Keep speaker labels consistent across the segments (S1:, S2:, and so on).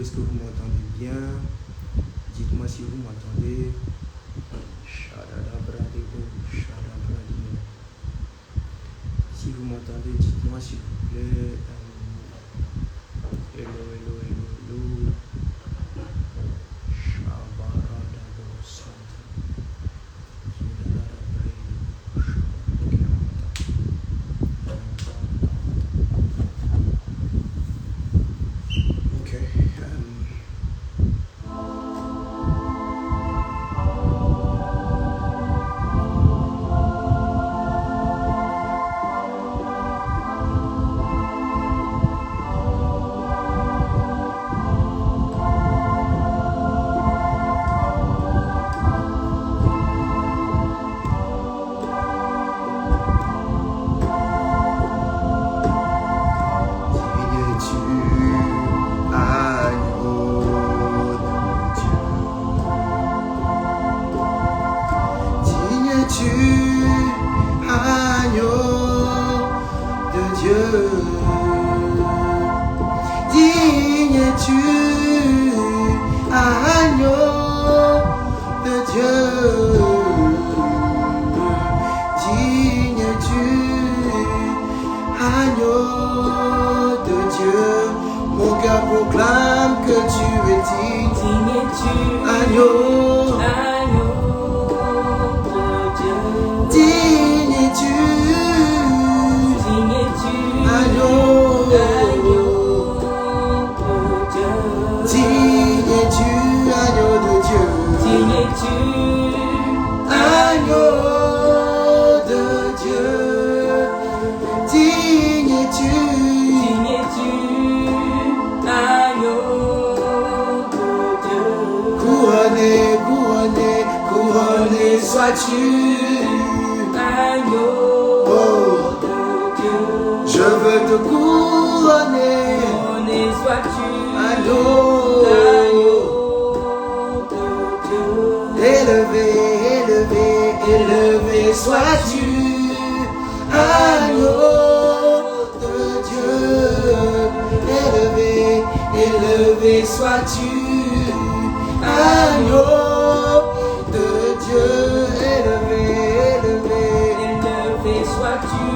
S1: est-ce que vous m'entendez bien? Dites-moi si vous m'entendez. Si vous m'entendez, dites-moi s'il vous plaît. Hello, hello, hello, hello.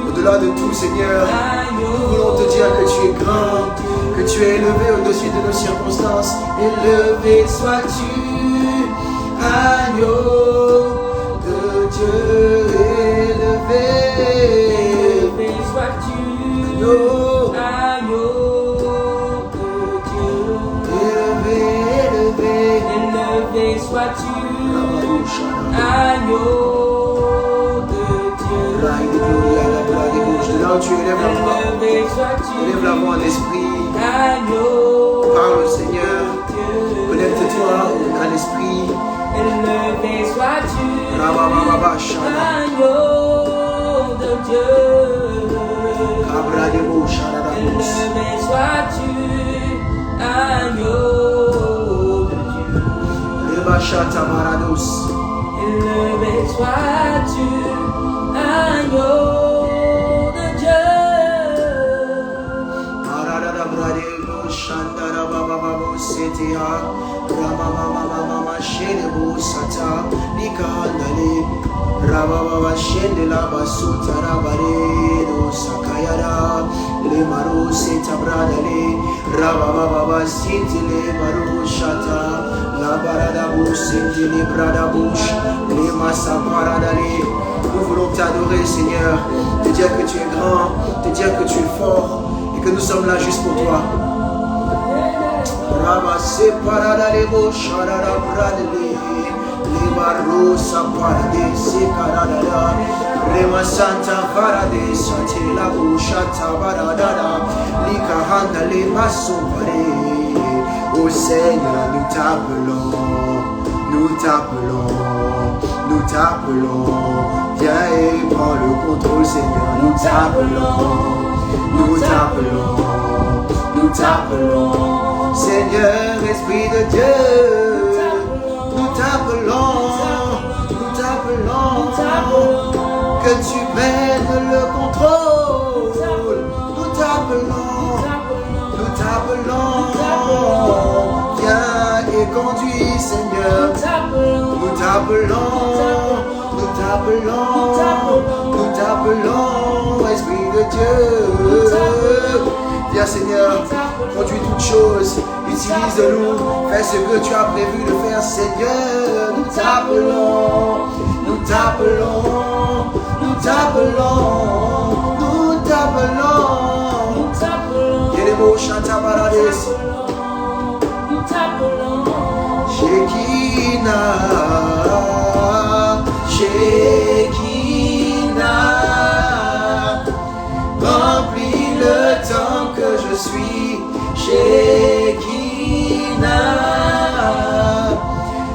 S2: Au-delà de tout, Seigneur, nous voulons te dire que tu es grand, que tu es élevé au-dessus de nos circonstances. Élevé sois-tu, agneau de Dieu, élevé sois-tu, agneau de Dieu, élevé sois-tu, agneau. Tu élèves la voix, élève la voix en esprit. Parle, Seigneur. Connecte-toi à l'esprit.
S3: Élevé sois-tu,
S2: agneau
S3: de Dieu.
S2: Élevé
S3: sois-tu, agneau de Dieu. Élevé sois-tu, agneau.
S2: Rababa shende la basuta rabaredo sakayara le maru seta bradale rababa sintile maru shata la barada bouche sintile brada bouche le massa paradale. Nous voulons t'adorer, Seigneur, te dire que tu es grand, te dire que tu es fort et que nous sommes là juste pour toi. Rabba se paradale bouche arara bradale Barosa paradise caradada Rema Santa paradise la bushata baradada Lika handa le masopare. Oh Seigneur, nous t'appelons, nous t'appelons, nous t'appelons. Viens et prends le contrôle, Seigneur. Nous t'appelons, nous t'appelons, nous t'appelons. Seigneur, Esprit de Dieu, nous t'appelons, que tu prennes le contrôle. Nous t'appelons, Seigneur. Nous t'appelons, nous t'appelons, nous t'appelons, Esprit de Dieu. Viens Seigneur, conduis toutes choses, utilise-nous, fais ce que tu as prévu de faire Seigneur. Nous t'appelons, nous t'appelons, nous t'appelons, nous t'appelons. Yelebo Shanta Parades. Shekinah, Shekinah, remplis le temps que je suis. Shekinah,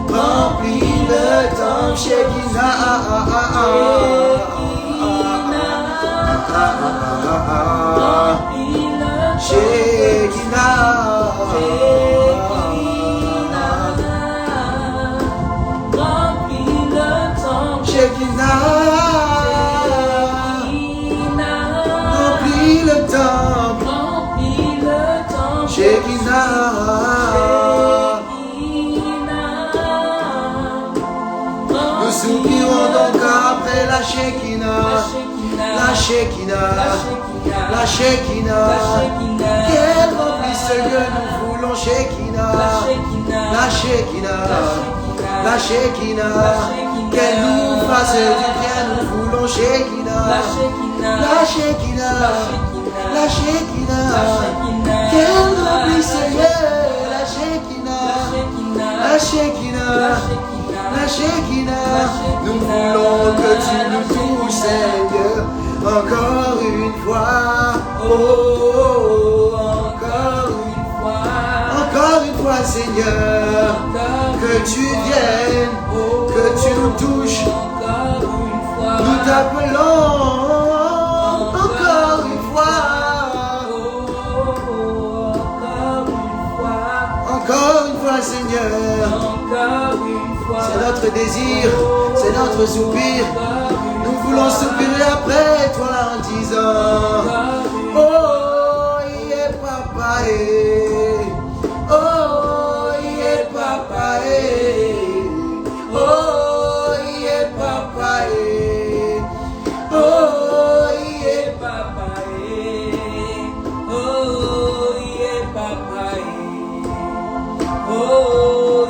S2: remplis le temps. Shekinah, remplis le temps. Shekinah, nous soupirons donc après la Shekinah, la Shekinah, la Shekinah, qu'elle remplisse ce lieu, nous voulons Shekinah, la Shekinah, la Shekinah, qu'elle nous fasse du bien, nous voulons Shekinah, la Shekinah, la Shekinah, qu'elle remplisse ce lieu, la Shekinah, la Shekinah, la Shekinah, nous voulons que tu nous touches Seigneur, encore une fois, oh, encore une fois Seigneur, que tu viennes, que tu nous touches, nous t'appelons, encore une fois, Seigneur, c'est notre désir, c'est notre soupir, nous voulons soupirer après toi en disant, oh, yeah, papa, oh, yeah, papa, oh, yeah, papa, oh, yeah, papa, oh, yeah, papa, oh, yeah, papa, oh,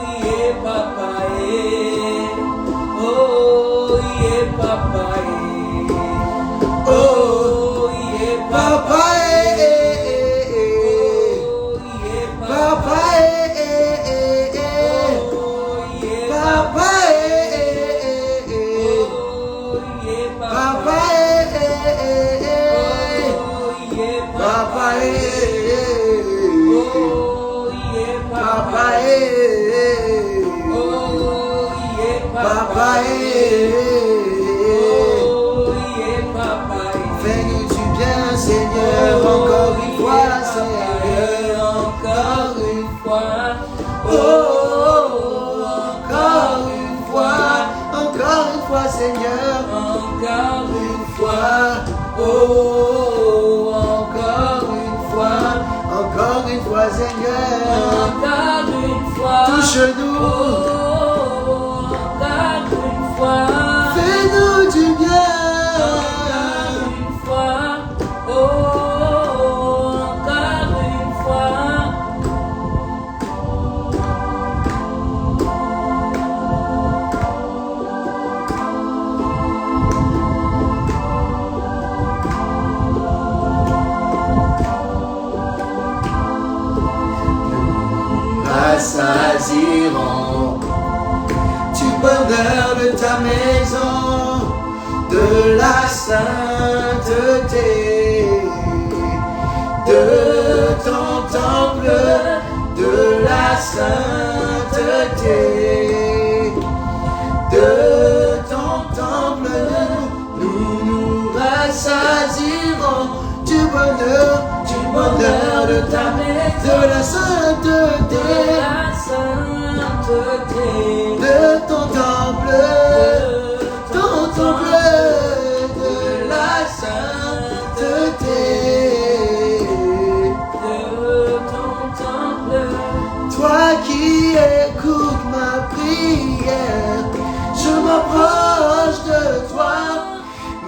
S2: yeah, papa, oh, yeah, papa, fais-nous du bien, Seigneur, encore une fois, Seigneur, encore une fois, oh, encore une fois, Seigneur, encore une fois, oh, encore une fois, Seigneur, encore une fois, touche-nous, encore une fois, fais-nous du bien. Rassasierons du bonheur de ta maison, de la sainteté, de ton temple, de la sainteté, de ton temple, nous nous rassasierons du bonheur de ta maison, de la sainteté, de ton temple, de la sainteté, de ton temple. Toi qui écoutes ma prière,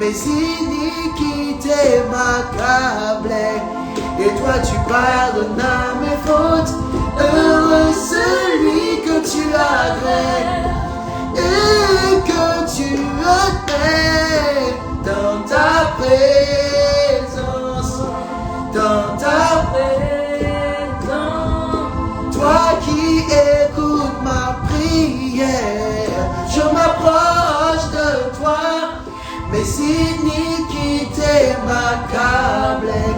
S2: mes iniquités m'accablaient. Et toi tu pardonnes à mes fautes. Heureux celui que tu agrées et que tu admets dans ta présence, dans ta présence. Toi qui écoutes ma prière, je m'approche de toi. Mes iniquités m'accablaient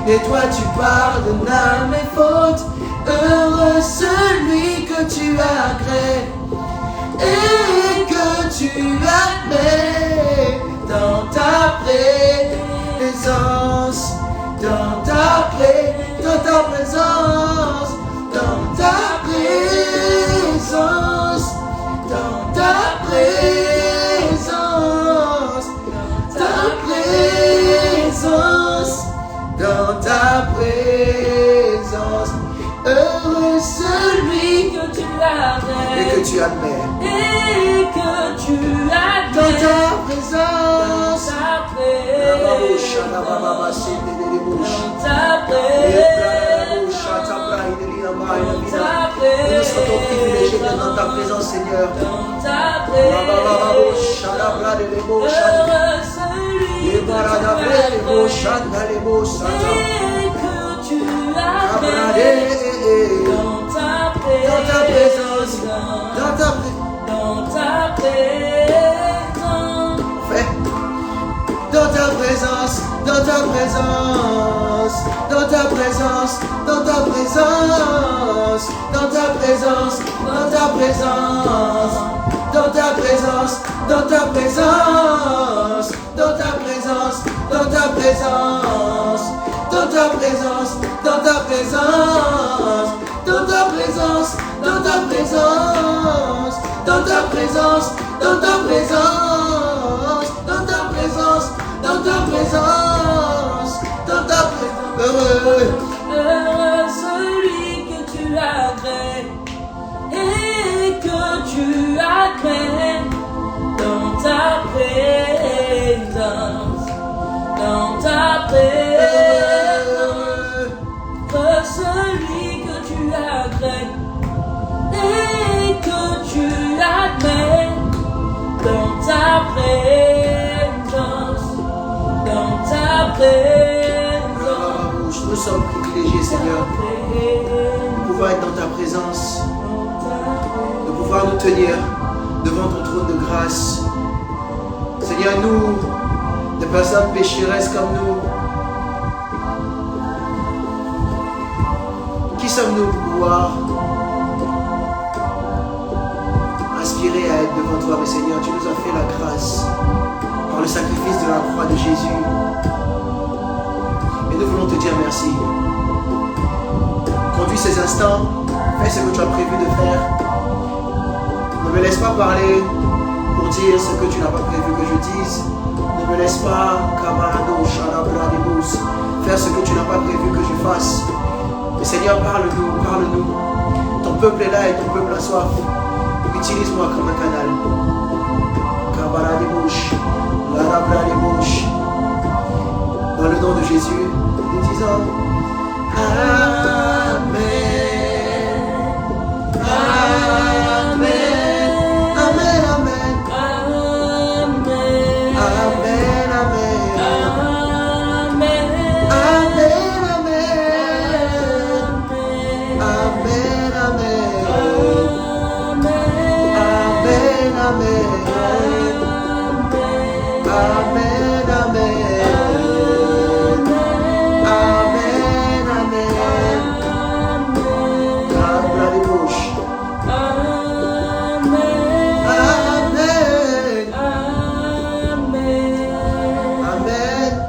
S2: et toi tu pardonnes à mes fautes. Heureux celui que tu agrées et que tu admets dans ta présence, dans ta présence, dans ta présence, dans ta présence, dans ta présence, ta présence, dans ta présence. Heureux celui
S3: que tu admets
S2: et que tu admets
S3: et que tu admets
S2: dans ta présence,
S3: dans ta présence,
S2: nous sommes privilégiés d'être dans ta présence, Seigneur.
S3: dans ta présence. Heureux celui que tu admets et que tu admets dans ta présence,
S2: dans ta
S3: présence.
S2: Dans ta présence, dans ta présence, dans ta présence, dans ta présence, dans ta présence, dans ta présence, dans ta présence, dans ta présence, dans ta présence, dans ta présence, dans ta présence, dans ta présence, dans ta présence, dans ta présence, dans ta présence, dans ta présence, dans ta présence, dans ta présence, dans ta présence.
S3: Heureux celui que tu agrées et que tu admets dans ta présence, dans ta présence. Heureux celui que tu agrées et que tu admets dans ta présence, dans ta présence.
S2: Nous sommes privilégiés, Seigneur, de pouvoir être dans ta présence, de pouvoir nous tenir devant ton trône de grâce. Seigneur, nous, des personnes pécheresses comme nous, qui sommes-nous pour pouvoir aspirer à être devant toi? Mais Seigneur, tu nous as fait la grâce par le sacrifice de la croix de Jésus. Et nous voulons te dire merci. Conduis ces instants, fais ce que tu as prévu de faire. Ne me laisse pas parler pour dire ce que tu n'as pas prévu que je dise. Ne me laisse pas, camarado, charabradibus, faire ce que tu n'as pas prévu que je fasse. Mais Seigneur, parle-nous, parle-nous. Ton peuple est là et ton peuple a soif. Utilise-moi comme un canal. Cabaradibus, larabradibus. Dans le nom de Jésus, nous disons Amen. Amen. Amen. Amen.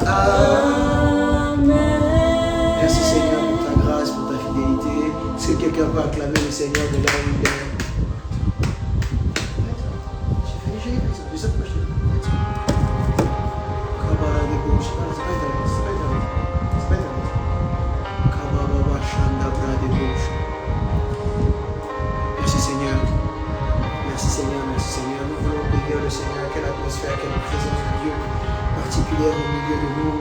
S2: Amen. Merci Seigneur pour ta grâce, pour ta fidélité. Est-ce que quelqu'un peut acclamer le Seigneur de là où il est? Merci Seigneur. Merci Seigneur, merci Seigneur. Nous voulons bénir le Seigneur. Quelle atmosphère, quelle présence de Dieu. milieu de nous.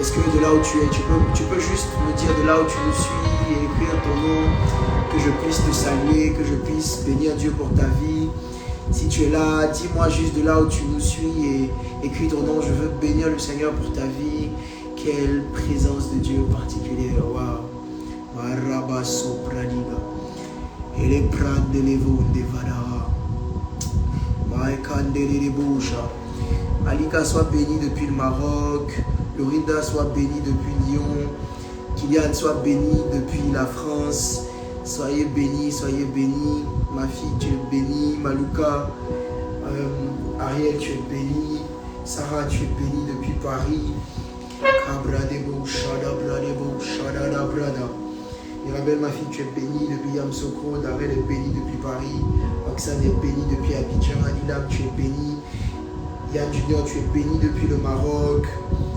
S2: Est-ce que de là où tu es, tu peux juste me dire de là où tu nous suis et écrire ton nom, que je puisse te saluer, que je puisse bénir Dieu pour ta vie. Si tu es là, dis-moi juste de là où tu nous suis et écris ton nom. Je veux bénir le Seigneur pour ta vie. Quelle présence de Dieu particulière. Waouh. Marabaso praniga. Et les prades de l'évo de Vadara. Maïkande de Boucha. Malika soit béni depuis le Maroc. Lorinda soit béni depuis Lyon. Kylian soit béni depuis la France. Soyez bénis, soyez bénis. Ma fille, tu es bénie. Malouka, Ariel, tu es bénie. Sarah, tu es bénie depuis Paris. Kabradebo, Shadabradebo, Shadadabrada. Mirabel, ma fille, tu es bénie depuis Yamsokro. Darel est bénie depuis Paris. Oxane est bénie depuis Abidjan. Anilam, tu es bénie. Yann Junior, tu es béni depuis le Maroc.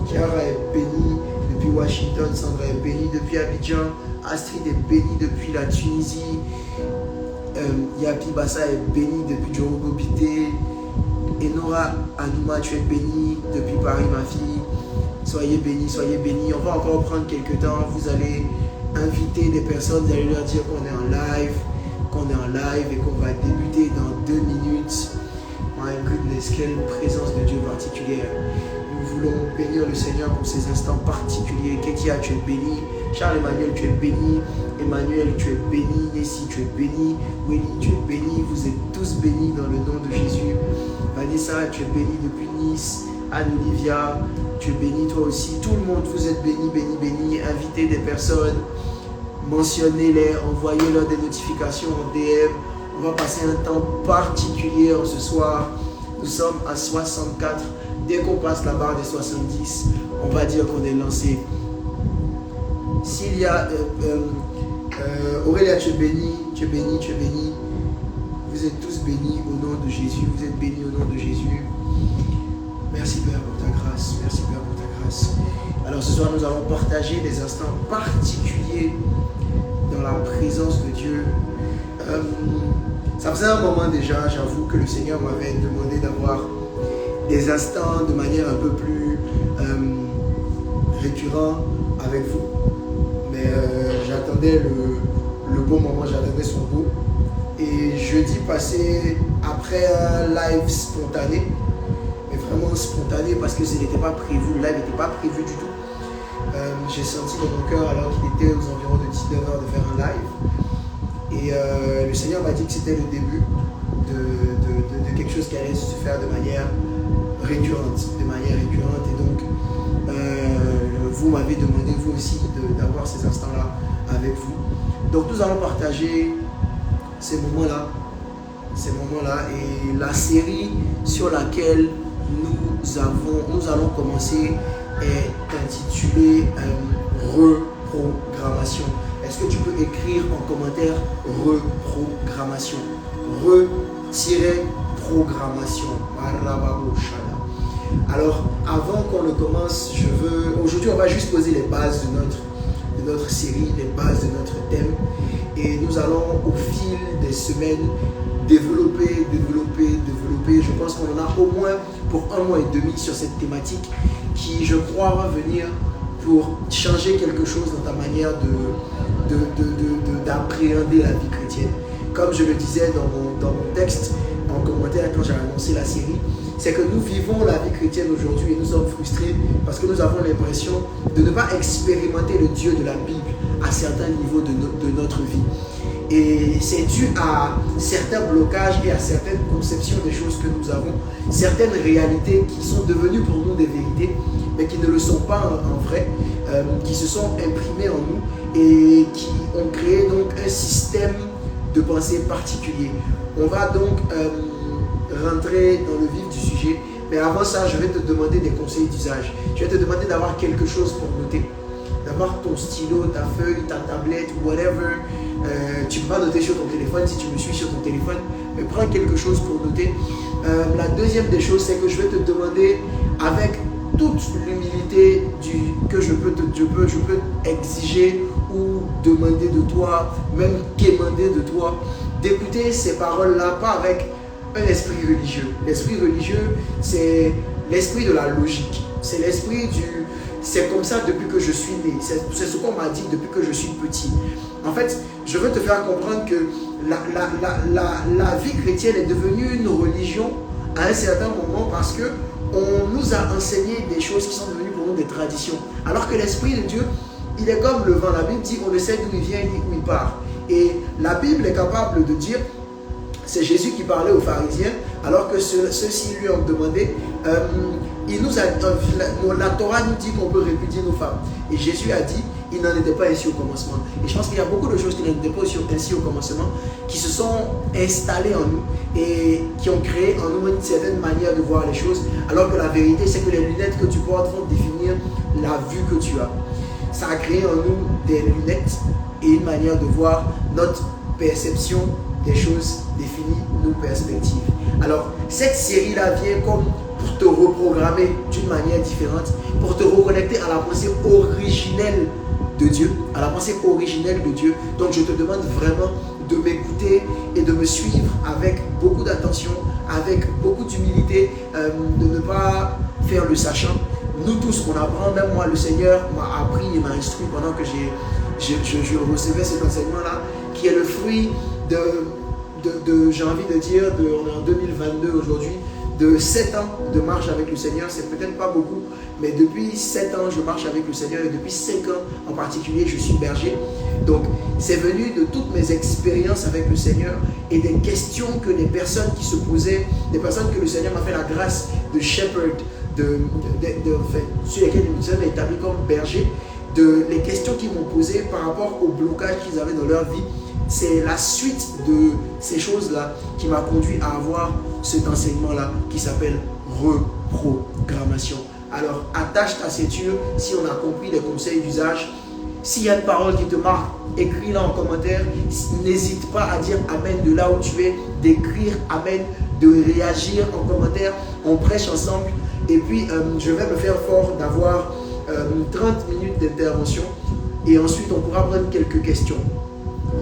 S2: Chiara est bénie depuis Washington. Sandra est bénie depuis Abidjan. Astrid est bénie depuis la Tunisie. Yapi Bassa est bénie depuis Djorogobité. Enora Anouma, tu es bénie depuis Paris, ma fille. Soyez bénis, soyez bénis. On va encore prendre quelques temps. Vous allez inviter des personnes, vous allez leur dire qu'on est en live, et qu'on va débuter dans 2 minutes. My goodness, quelle présence de Dieu particulière. Nous voulons bénir le Seigneur pour ces instants particuliers. Ketia, tu es béni. Charles-Emmanuel, tu es béni. Emmanuel, tu es béni. Nessie, tu es béni. Willy, tu es béni. Vous êtes tous bénis dans le nom de Jésus. Vanessa, tu es béni depuis Nice. Anne-Olivia, tu es béni toi aussi. Tout le monde, vous êtes bénis, bénis, bénis. Invitez des personnes. Mentionnez-les. Envoyez-leur des notifications en DM. On va passer un temps particulier ce soir. Nous sommes à 64. Dès qu'on passe la barre des 70, on va dire qu'on est lancé. S'il y a... Aurélia, tu es bénie, tu es bénie, tu es bénie. Vous êtes tous bénis au nom de Jésus. Vous êtes bénis au nom de Jésus. Merci Père pour ta grâce. Merci Père pour ta grâce. Alors ce soir, nous allons partager des instants particuliers dans la présence de Dieu. Ça faisait un moment déjà, j'avoue que le Seigneur m'avait demandé d'avoir des instants de manière un peu plus récurrent avec vous. Mais j'attendais le bon moment, j'attendais son goût. Et jeudi passé, après un live spontané, mais vraiment spontané parce que ce n'était pas prévu, le live n'était pas prévu du tout. J'ai senti dans mon cœur alors qu'il était aux environs de 19h de faire un live. Et le Seigneur m'a dit que c'était le début de quelque chose qui allait se faire de manière récurrente. Et donc, vous m'avez demandé, vous aussi, d'avoir ces instants-là avec vous. Donc, nous allons partager ces moments-là. Et la série sur laquelle nous allons commencer est intitulée Reprogrammation. Est-ce que tu peux écrire en commentaire reprogrammation? Re-programmation. Alors, avant qu'on ne commence, aujourd'hui, on va juste poser les bases de notre série, les bases de notre thème. Et nous allons, au fil des semaines, développer. Je pense qu'on en a au moins pour 1 mois et demi sur cette thématique qui, je crois, va venir pour changer quelque chose dans ta manière d'appréhender la vie chrétienne. Comme je le disais dans mon texte, en commentaire, quand j'ai annoncé la série, c'est que nous vivons la vie chrétienne aujourd'hui et nous sommes frustrés parce que nous avons l'impression de ne pas expérimenter le Dieu de la Bible à certains niveaux de notre vie. Et c'est dû à certains blocages et à certaines conceptions des choses que nous avons, certaines réalités qui sont devenues pour nous des vérités, mais qui ne le sont pas en vrai, qui se sont imprimées en nous et qui ont créé donc un système de pensée particulier. On va donc rentrer dans le vif du sujet, mais avant ça, je vais te demander des conseils d'usage. Je vais te demander d'avoir quelque chose pour noter, d'avoir ton stylo, ta feuille, ta tablette, whatever. Tu peux pas noter sur ton téléphone si tu me suis sur ton téléphone, mais prends quelque chose pour noter. La deuxième des choses, c'est que je vais te demander, avec toute l'humilité que je peux exiger ou demander de toi, même quémander de toi, d'écouter ces paroles-là, pas avec un esprit religieux. L'esprit religieux, c'est l'esprit de la logique. C'est l'esprit du... C'est comme ça depuis que je suis né. C'est ce qu'on m'a dit depuis que je suis petit. En fait, je veux te faire comprendre que la vie chrétienne est devenue une religion à un certain moment parce que on nous a enseigné des choses qui sont devenues pour nous des traditions. Alors que l'Esprit de Dieu, il est comme le vent. La Bible dit on ne sait d'où il vient ni où il part. Et la Bible est capable de dire, c'est Jésus qui parlait aux pharisiens, alors que ceux-ci lui ont demandé, la Torah nous dit qu'on peut répudier nos femmes. Et Jésus a dit, il n'en était pas ainsi au commencement. Et je pense qu'il y a beaucoup de choses qui n'en étaient pas ainsi au commencement, qui se sont installées en nous et qui ont créé en nous une certaine manière de voir les choses, alors que la vérité, c'est que les lunettes que tu portes vont définir la vue que tu as. Ça a créé en nous des lunettes et une manière de voir notre perception des choses définit nos perspectives. Alors, cette série-là vient comme pour te reprogrammer d'une manière différente, pour te reconnecter à la pensée originelle de Dieu, à la pensée originelle de Dieu. Donc, je te demande vraiment de m'écouter et de me suivre avec beaucoup d'attention, avec beaucoup d'humilité, de ne pas faire le sachant. Nous tous, on apprend, même moi, le Seigneur m'a appris et m'a instruit pendant que je recevais cet enseignement-là, qui est le fruit j'ai envie de dire, on est en 2022 aujourd'hui, de 7 ans de marche avec le Seigneur. C'est peut-être pas beaucoup, mais depuis 7 ans, je marche avec le Seigneur et depuis 5 ans en particulier, je suis berger. Donc, c'est venu de toutes mes expériences avec le Seigneur et des questions que des personnes qui se posaient, des personnes que le Seigneur m'a fait la grâce de shepherd, sur lesquelles nous sommes établis comme berger, les questions qu'ils m'ont posées par rapport au blocage qu'ils avaient dans leur vie. C'est la suite de ces choses-là qui m'a conduit à avoir cet enseignement-là qui s'appelle reprogrammation. Alors, attache ta ceinture si on a compris les conseils d'usage. S'il y a une parole qui te marque, écris-la en commentaire. N'hésite pas à dire Amen de là où tu es, d'écrire Amen, de réagir en commentaire. On prêche ensemble. Et puis, je vais me faire fort d'avoir 30 minutes d'intervention. Et ensuite, on pourra prendre quelques questions.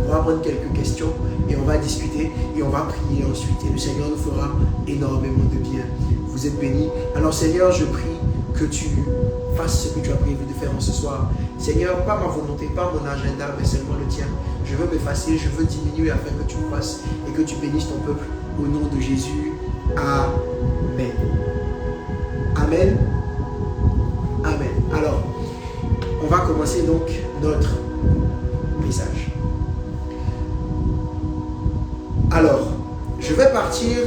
S2: On va prendre quelques questions et on va discuter et on va prier ensuite. Et le Seigneur nous fera énormément de bien. Vous êtes bénis. Alors Seigneur, je prie que tu fasses ce que tu as prévu de faire en ce soir. Seigneur, pas ma volonté, pas mon agenda, mais seulement le tien. Je veux m'effacer, je veux diminuer afin que tu fasses et que tu bénisses ton peuple. Au nom de Jésus. Amen. Amen. Amen. Alors, on va commencer donc notre message. Alors, je vais partir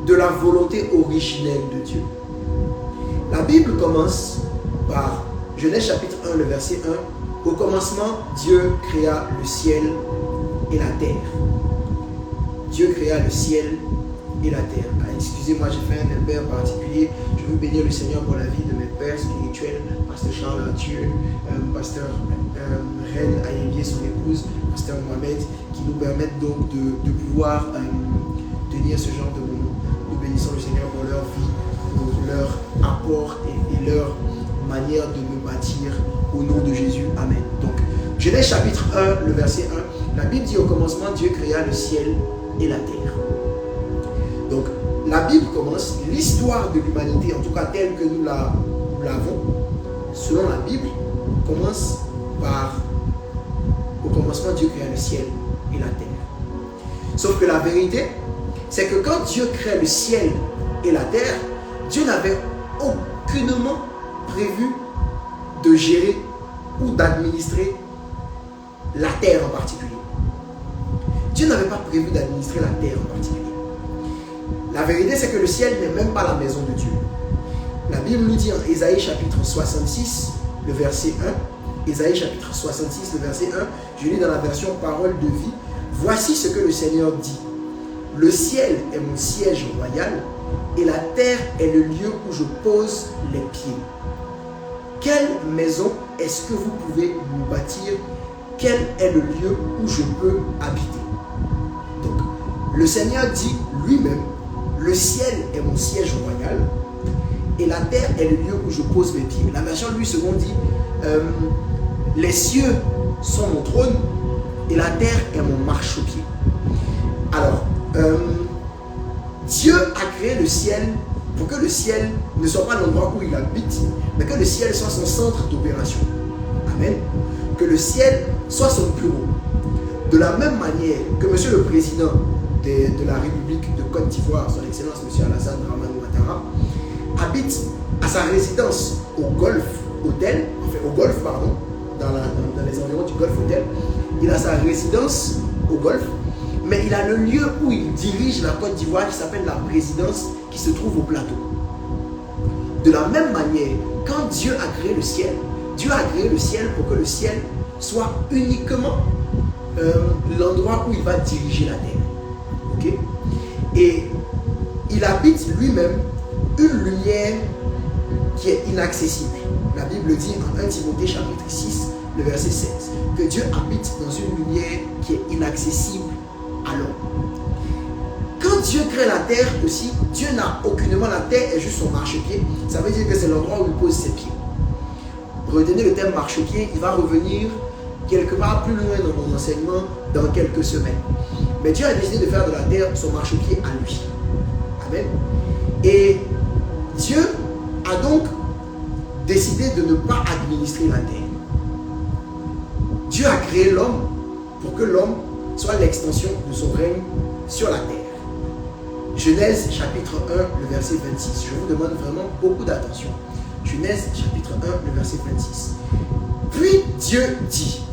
S2: de la volonté originelle de Dieu. La Bible commence par Genèse chapitre 1, le verset 1. Au commencement, Dieu créa le ciel et la terre. Dieu créa le ciel et la terre. Ah, excusez-moi, j'ai fait un père particulier. Je veux bénir le Seigneur pour la vie de mes pères spirituels, Pasteur Charles Arthur, Pasteur Reine Ayébier, son épouse, Pasteur Mohamed, qui nous permettent donc de pouvoir tenir ce genre de moment. Nous bénissons le Seigneur pour leur vie, pour leur apport et leur manière de me bâtir au nom de Jésus. Amen. Donc, Genèse chapitre 1, le verset 1, la Bible dit au commencement, Dieu créa le ciel et la terre. Donc, la Bible commence, l'histoire de l'humanité, en tout cas telle que nous l'avons, selon la Bible, commence par, au commencement, Dieu créa le ciel et la terre. Sauf que la vérité, c'est que quand Dieu crée le ciel et la terre, Dieu n'avait aucunement prévu de gérer ou d'administrer la terre en particulier. Dieu n'avait pas prévu d'administrer la terre en particulier. La vérité, c'est que le ciel n'est même pas la maison de Dieu. La Bible nous dit en Ésaïe chapitre 66, le verset 1, Ésaïe chapitre 66, le verset 1, je lis dans la version Parole de vie, voici ce que le Seigneur dit. Le ciel est mon siège royal et la terre est le lieu où je pose les pieds. Quelle maison est-ce que vous pouvez me bâtir? Quel est le lieu où je peux habiter? Donc, le Seigneur dit lui-même, le ciel est mon siège royal et la terre est le lieu où je pose mes pieds. La version Louis II dit, les cieux sont mon trône et la terre est mon marchepied. Alors, Dieu a créé le ciel pour que le ciel ne soit pas l'endroit où il habite, mais que le ciel soit son centre d'opération. Amen. Que le ciel soit son bureau. De la même manière que Monsieur le Président de la République de Côte d'Ivoire, son Excellence M. Alassane Dramane Ouattara, habite à sa résidence au Golf Hotel, dans les environs du Golf Hotel. Il a sa résidence au Golfe, mais il a le lieu où il dirige la Côte d'Ivoire qui s'appelle la présidence, qui se trouve au plateau. De la même manière, quand Dieu a créé le ciel, Dieu a créé le ciel pour que le ciel soit uniquement l'endroit où il va diriger la terre. Okay? Et il habite lui-même une lumière qui est inaccessible. La Bible dit en 1 Timothée chapitre 6, le verset 16, que Dieu habite dans une lumière qui est inaccessible à l'homme. Quand Dieu crée la terre aussi, Dieu n'a aucunement, la terre est juste son marchepied. Ça veut dire que c'est l'endroit où il pose ses pieds. Retenez le terme marchepied, il va revenir quelque part plus loin dans mon enseignement dans quelques semaines. Mais Dieu a décidé de faire de la terre son marchepied à lui. Amen. Et Dieu a donc décidé de ne pas administrer la terre. Dieu a créé l'homme pour que l'homme soit l'extension de son règne sur la terre. Genèse chapitre 1, le verset 26. Je vous demande vraiment beaucoup d'attention. Genèse chapitre 1, le verset 26. Puis Dieu dit,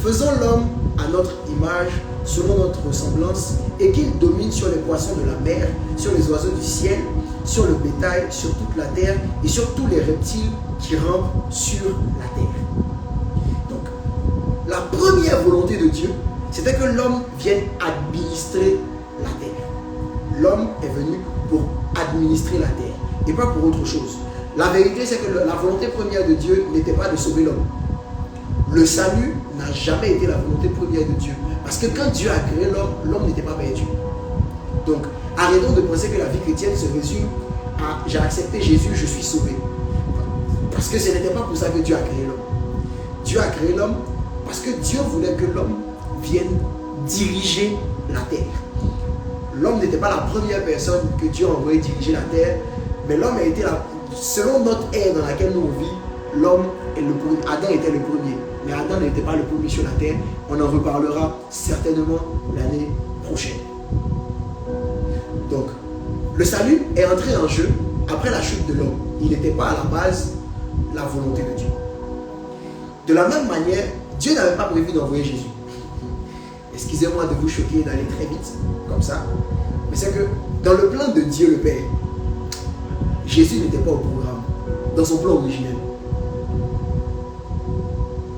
S2: faisons l'homme à notre image, selon notre ressemblance, et qu'il domine sur les poissons de la mer, sur les oiseaux du ciel, sur le bétail, sur toute la terre, et sur tous les reptiles qui rampent sur la terre. Donc, la première volonté de Dieu, c'était que l'homme vienne administrer la terre. L'homme est venu pour administrer la terre et pas pour autre chose. La vérité, c'est que la volonté première de Dieu n'était pas de sauver l'homme. Le salut n'a jamais été la volonté première de Dieu. Parce que quand Dieu a créé l'homme, l'homme n'était pas perdu. Donc, arrêtons de penser que la vie chrétienne se résume à « j'ai accepté Jésus, je suis sauvé ». Parce que ce n'était pas pour ça que Dieu a créé l'homme. Dieu a créé l'homme parce que Dieu voulait que l'homme vienne diriger la terre. L'homme n'était pas la première personne que Dieu a envoyé diriger la terre, mais l'homme a été selon notre ère dans laquelle nous vivons, l'homme est le premier. Adam était le premier, mais Adam n'était pas le premier sur la terre. On en reparlera certainement l'année prochaine. Donc, le salut est entré en jeu après la chute de l'homme. Il n'était pas à la base la volonté de Dieu. De la même manière, Dieu n'avait pas prévu d'envoyer Jésus. Excusez-moi de vous choquer, d'aller très vite, comme ça. Mais c'est que dans le plan de Dieu le Père, Jésus n'était pas au programme, dans son plan originel.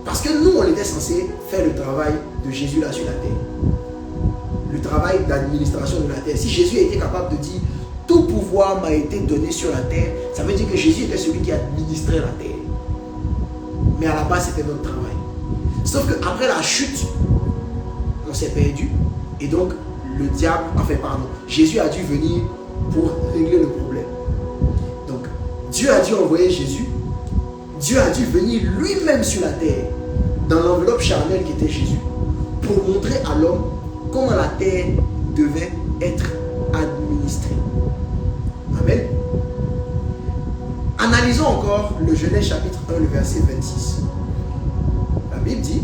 S2: Parce que nous, on était censé faire le travail de Jésus là sur la terre. Le travail d'administration de la terre. Si Jésus était capable de dire, tout pouvoir m'a été donné sur la terre, ça veut dire que Jésus était celui qui administrait la terre. Mais à la base, c'était notre travail. Sauf qu'après la chute, on s'est perdu. Et donc, le diable, Jésus a dû venir pour régler le problème. Donc, Dieu a dû envoyer Jésus. Dieu a dû venir lui-même sur la terre, dans l'enveloppe charnelle qui était Jésus, pour montrer à l'homme comment la terre devait être administrée. Amen. Analysons encore le Genèse chapitre 1, le verset 26. La Bible dit,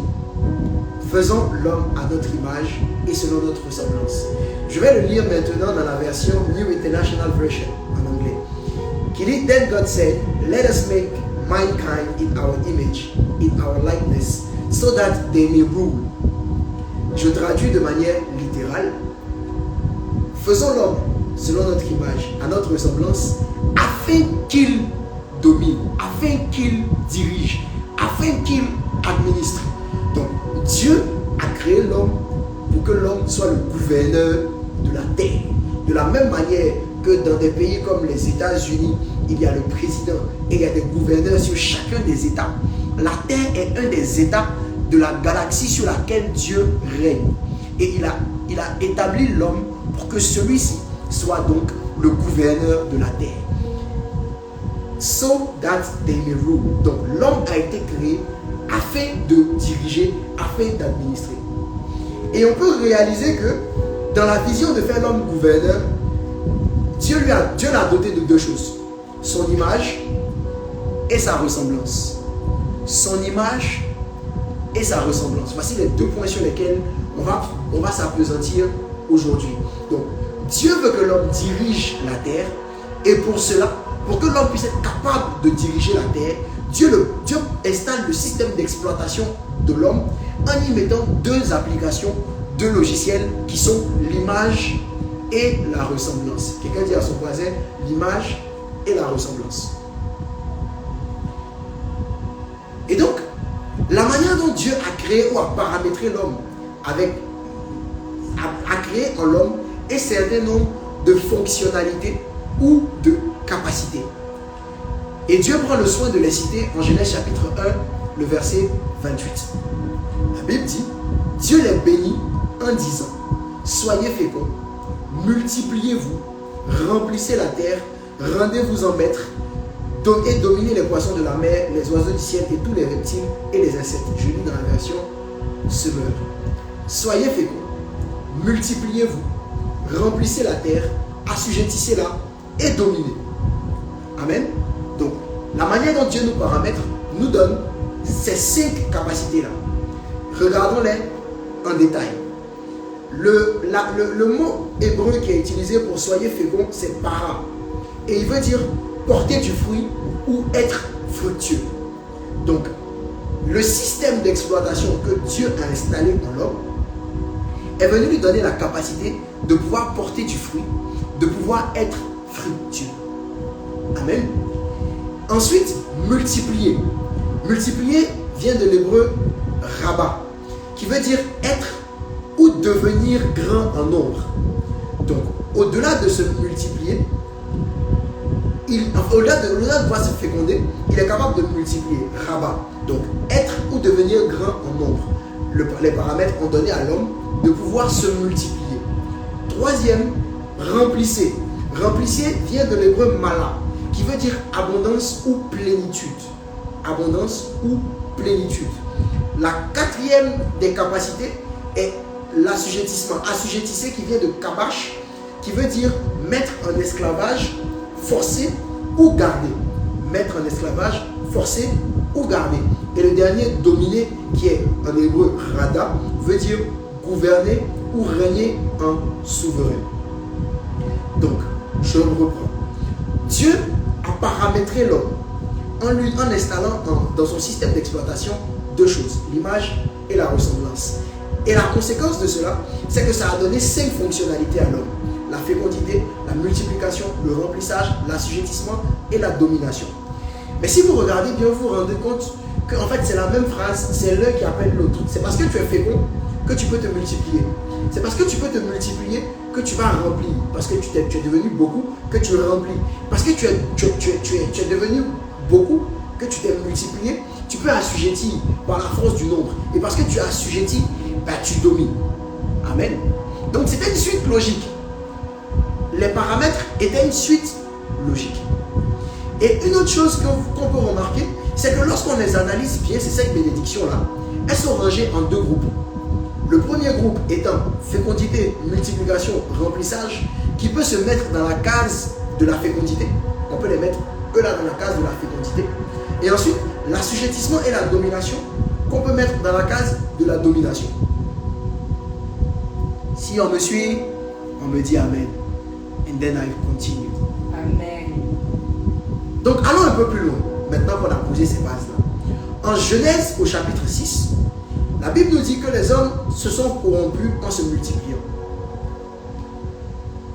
S2: faisons l'homme à notre image et selon notre ressemblance. Je vais le lire maintenant dans la version New International Version en anglais. Qui dit, then God said, let us make mankind in our image, in our likeness, so that they may rule. Je traduis de manière littérale. Faisons l'homme selon notre image, à notre ressemblance, afin qu'il domine, afin qu'il dirige, afin qu'il administre. Donc, Dieu a créé l'homme pour que l'homme soit le gouverneur de la terre. De la même manière que dans des pays comme les États-Unis, il y a le président et il y a des gouverneurs sur chacun des États. La terre est un des États de la galaxie sur laquelle Dieu règne. Et il a établi l'homme pour que celui-ci soit donc le gouverneur de la terre. So that they may rule. Donc l'homme a été créé afin de diriger, afin d'administrer. Et on peut réaliser que dans la vision de faire l'homme gouverneur, Dieu l'a doté de deux choses. Son image et sa ressemblance. Son image et sa ressemblance. Voici les deux points sur lesquels on va s'appesantir aujourd'hui. Donc, Dieu veut que l'homme dirige la terre, et pour cela, pour que l'homme puisse être capable de diriger la terre, Dieu installe le système d'exploitation de l'homme en y mettant deux applications, deux logiciels qui sont l'image et la ressemblance. Quelqu'un dit à son voisin, l'image et la ressemblance. Et donc, la manière dont Dieu a créé ou a paramétré l'homme a créé en l'homme un certain nombre de fonctionnalités ou de capacités. Et Dieu prend le soin de les citer en Genèse chapitre 1, le verset 28. La Bible dit, Dieu les bénit en disant, soyez féconds, multipliez-vous, remplissez la terre, rendez-vous en maître, et dominez les poissons de la mer, les oiseaux du ciel et tous les reptiles et les insectes. Je lis dans la version Semeur. Soyez féconds, multipliez-vous, remplissez la terre, assujettissez-la et dominez. Amen. Donc, la manière dont Dieu nous paramètre nous donne ces 5 capacités-là. Regardons-les en détail. Le mot hébreu qui est utilisé pour soyez féconds, c'est para. Et il veut dire porter du fruit ou être fructueux. Donc, le système d'exploitation que Dieu a installé dans l'homme est venu lui donner la capacité de pouvoir porter du fruit, de pouvoir être fructueux. Amen. Ensuite, multiplier. Multiplier vient de l'hébreu rabat, qui veut dire être ou devenir grand en nombre. Donc, au-delà de se multiplier, au-delà de pouvoir se féconder, il est capable de multiplier. Rabat. Donc, être ou devenir grand en nombre. Les paramètres ont donné à l'homme de pouvoir se multiplier. Troisième, remplissez. Remplissez vient de l'hébreu mala, qui veut dire abondance ou plénitude. Abondance ou plénitude. La quatrième des capacités est l'assujettissement. Assujettissez qui vient de kabash, qui veut dire mettre en esclavage, forcé ou garder. Mettre en esclavage, forcé ou garder. Et le dernier, dominer, qui est en hébreu rada, veut dire gouverner ou régner en souverain. Donc, je reprends. Dieu a paramétré l'homme en installant dans son système d'exploitation deux choses, l'image et la ressemblance. Et la conséquence de cela, c'est que ça a donné 5 fonctionnalités à l'homme. La fécondité, la multiplication, le remplissage, l'assujettissement et la domination. Mais si vous regardez bien, vous vous rendez compte qu'en fait c'est la même phrase, c'est l'un qui appelle l'autre. C'est parce que tu es fécond que tu peux te multiplier. C'est parce que tu peux te multiplier que tu vas remplir. Parce que tu es devenu beaucoup que tu remplis. Parce que tu es devenu beaucoup que tu t'es multiplié, tu peux assujettir par la force du nombre. Et parce que tu as assujetti, tu domines. Amen. Donc c'était une suite logique. Les paramètres étaient une suite logique. Et une autre chose qu'on peut remarquer, c'est que lorsqu'on les analyse bien, ces 5 bénédictions-là, elles sont rangées en 2 groupes. Le premier groupe étant fécondité, multiplication, remplissage, qui peut se mettre dans la case de la fécondité. On peut les mettre eux là dans la case de la fécondité. Et ensuite, l'assujettissement et la domination, qu'on peut mettre dans la case de la domination. Si on me suit, on me dit Amen. And then I continue.
S3: Amen.
S2: Donc allons un peu plus loin, maintenant qu'on a posé ces bases-là. En Genèse au chapitre 6, la Bible nous dit que les hommes se sont corrompus en se multipliant.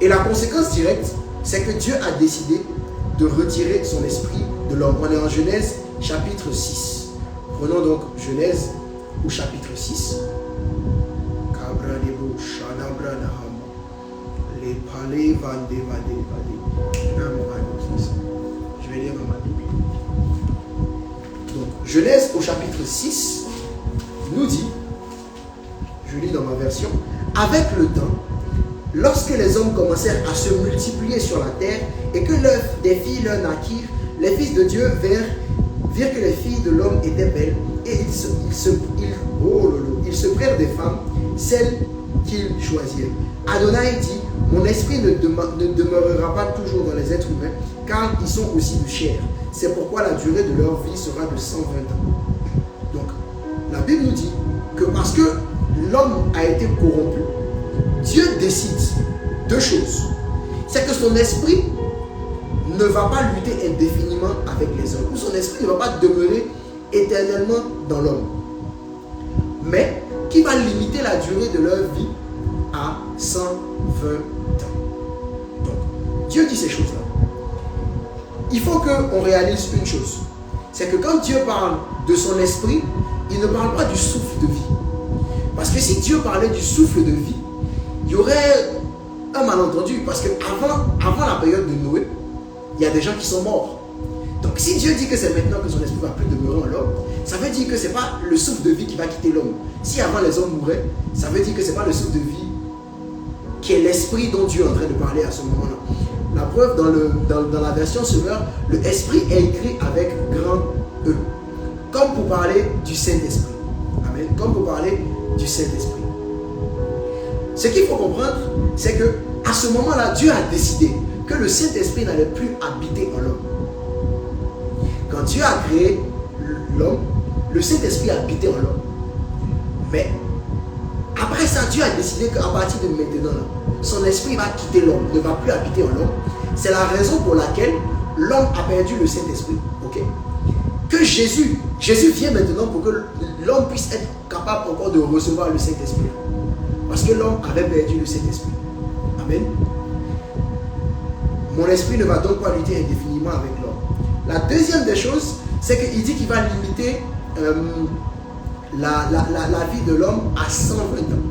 S2: Et la conséquence directe, c'est que Dieu a décidé de retirer son esprit de l'homme. On est en Genèse chapitre 6. Prenons donc Genèse au chapitre 6. Je vais lire dans ma Bible. Donc, Genèse au chapitre 6 nous dit, je lis dans ma version, avec le temps, lorsque les hommes commencèrent à se multiplier sur la terre et que des filles leur naquirent, les fils de Dieu virent que les filles de l'homme étaient belles et ils se prirent des femmes, celles qu'il choisirait. Adonai dit, mon esprit ne demeurera pas toujours dans les êtres humains, car ils sont aussi de chair. C'est pourquoi la durée de leur vie sera de 120 ans. Donc, la Bible nous dit que parce que l'homme a été corrompu, Dieu décide deux choses. C'est que son esprit ne va pas lutter indéfiniment avec les hommes, ou son esprit ne va pas demeurer éternellement dans l'homme, mais qui va limiter la durée de leur vie à 120 ans. Donc, Dieu dit ces choses-là. Il faut qu'on réalise une chose, c'est que quand Dieu parle de son esprit, il ne parle pas du souffle de vie. Parce que si Dieu parlait du souffle de vie, il y aurait un malentendu. Parce qu'avant la période de Noé, il y a des gens qui sont morts. Donc si Dieu dit que c'est maintenant que son esprit ne va plus demeurer en l'homme, ça veut dire que ce n'est pas le souffle de vie qui va quitter l'homme. Si avant les hommes mouraient, ça veut dire que ce n'est pas le souffle de vie qui est l'esprit dont Dieu est en train de parler à ce moment-là. La preuve, dans la version Semeur, le esprit est écrit avec grand E. Comme pour parler du Saint-Esprit. Amen. Comme pour parler du Saint-Esprit. Ce qu'il faut comprendre, c'est que à ce moment-là, Dieu a décidé que le Saint-Esprit n'allait plus habiter en l'homme. Quand Dieu a créé l'homme, le Saint-Esprit habitait en l'homme. Mais après ça, Dieu a décidé qu'à partir de maintenant, son esprit va quitter l'homme, ne va plus habiter en l'homme. C'est la raison pour laquelle l'homme a perdu le Saint-Esprit. Okay? Que Jésus vient maintenant pour que l'homme puisse être capable encore de recevoir le Saint-Esprit. Parce que l'homme avait perdu le Saint-Esprit. Amen. Mon esprit ne va donc pas lutter indéfiniment avec l'homme. La deuxième des choses, c'est qu'il dit qu'il va limiter la vie de l'homme à 120 ans.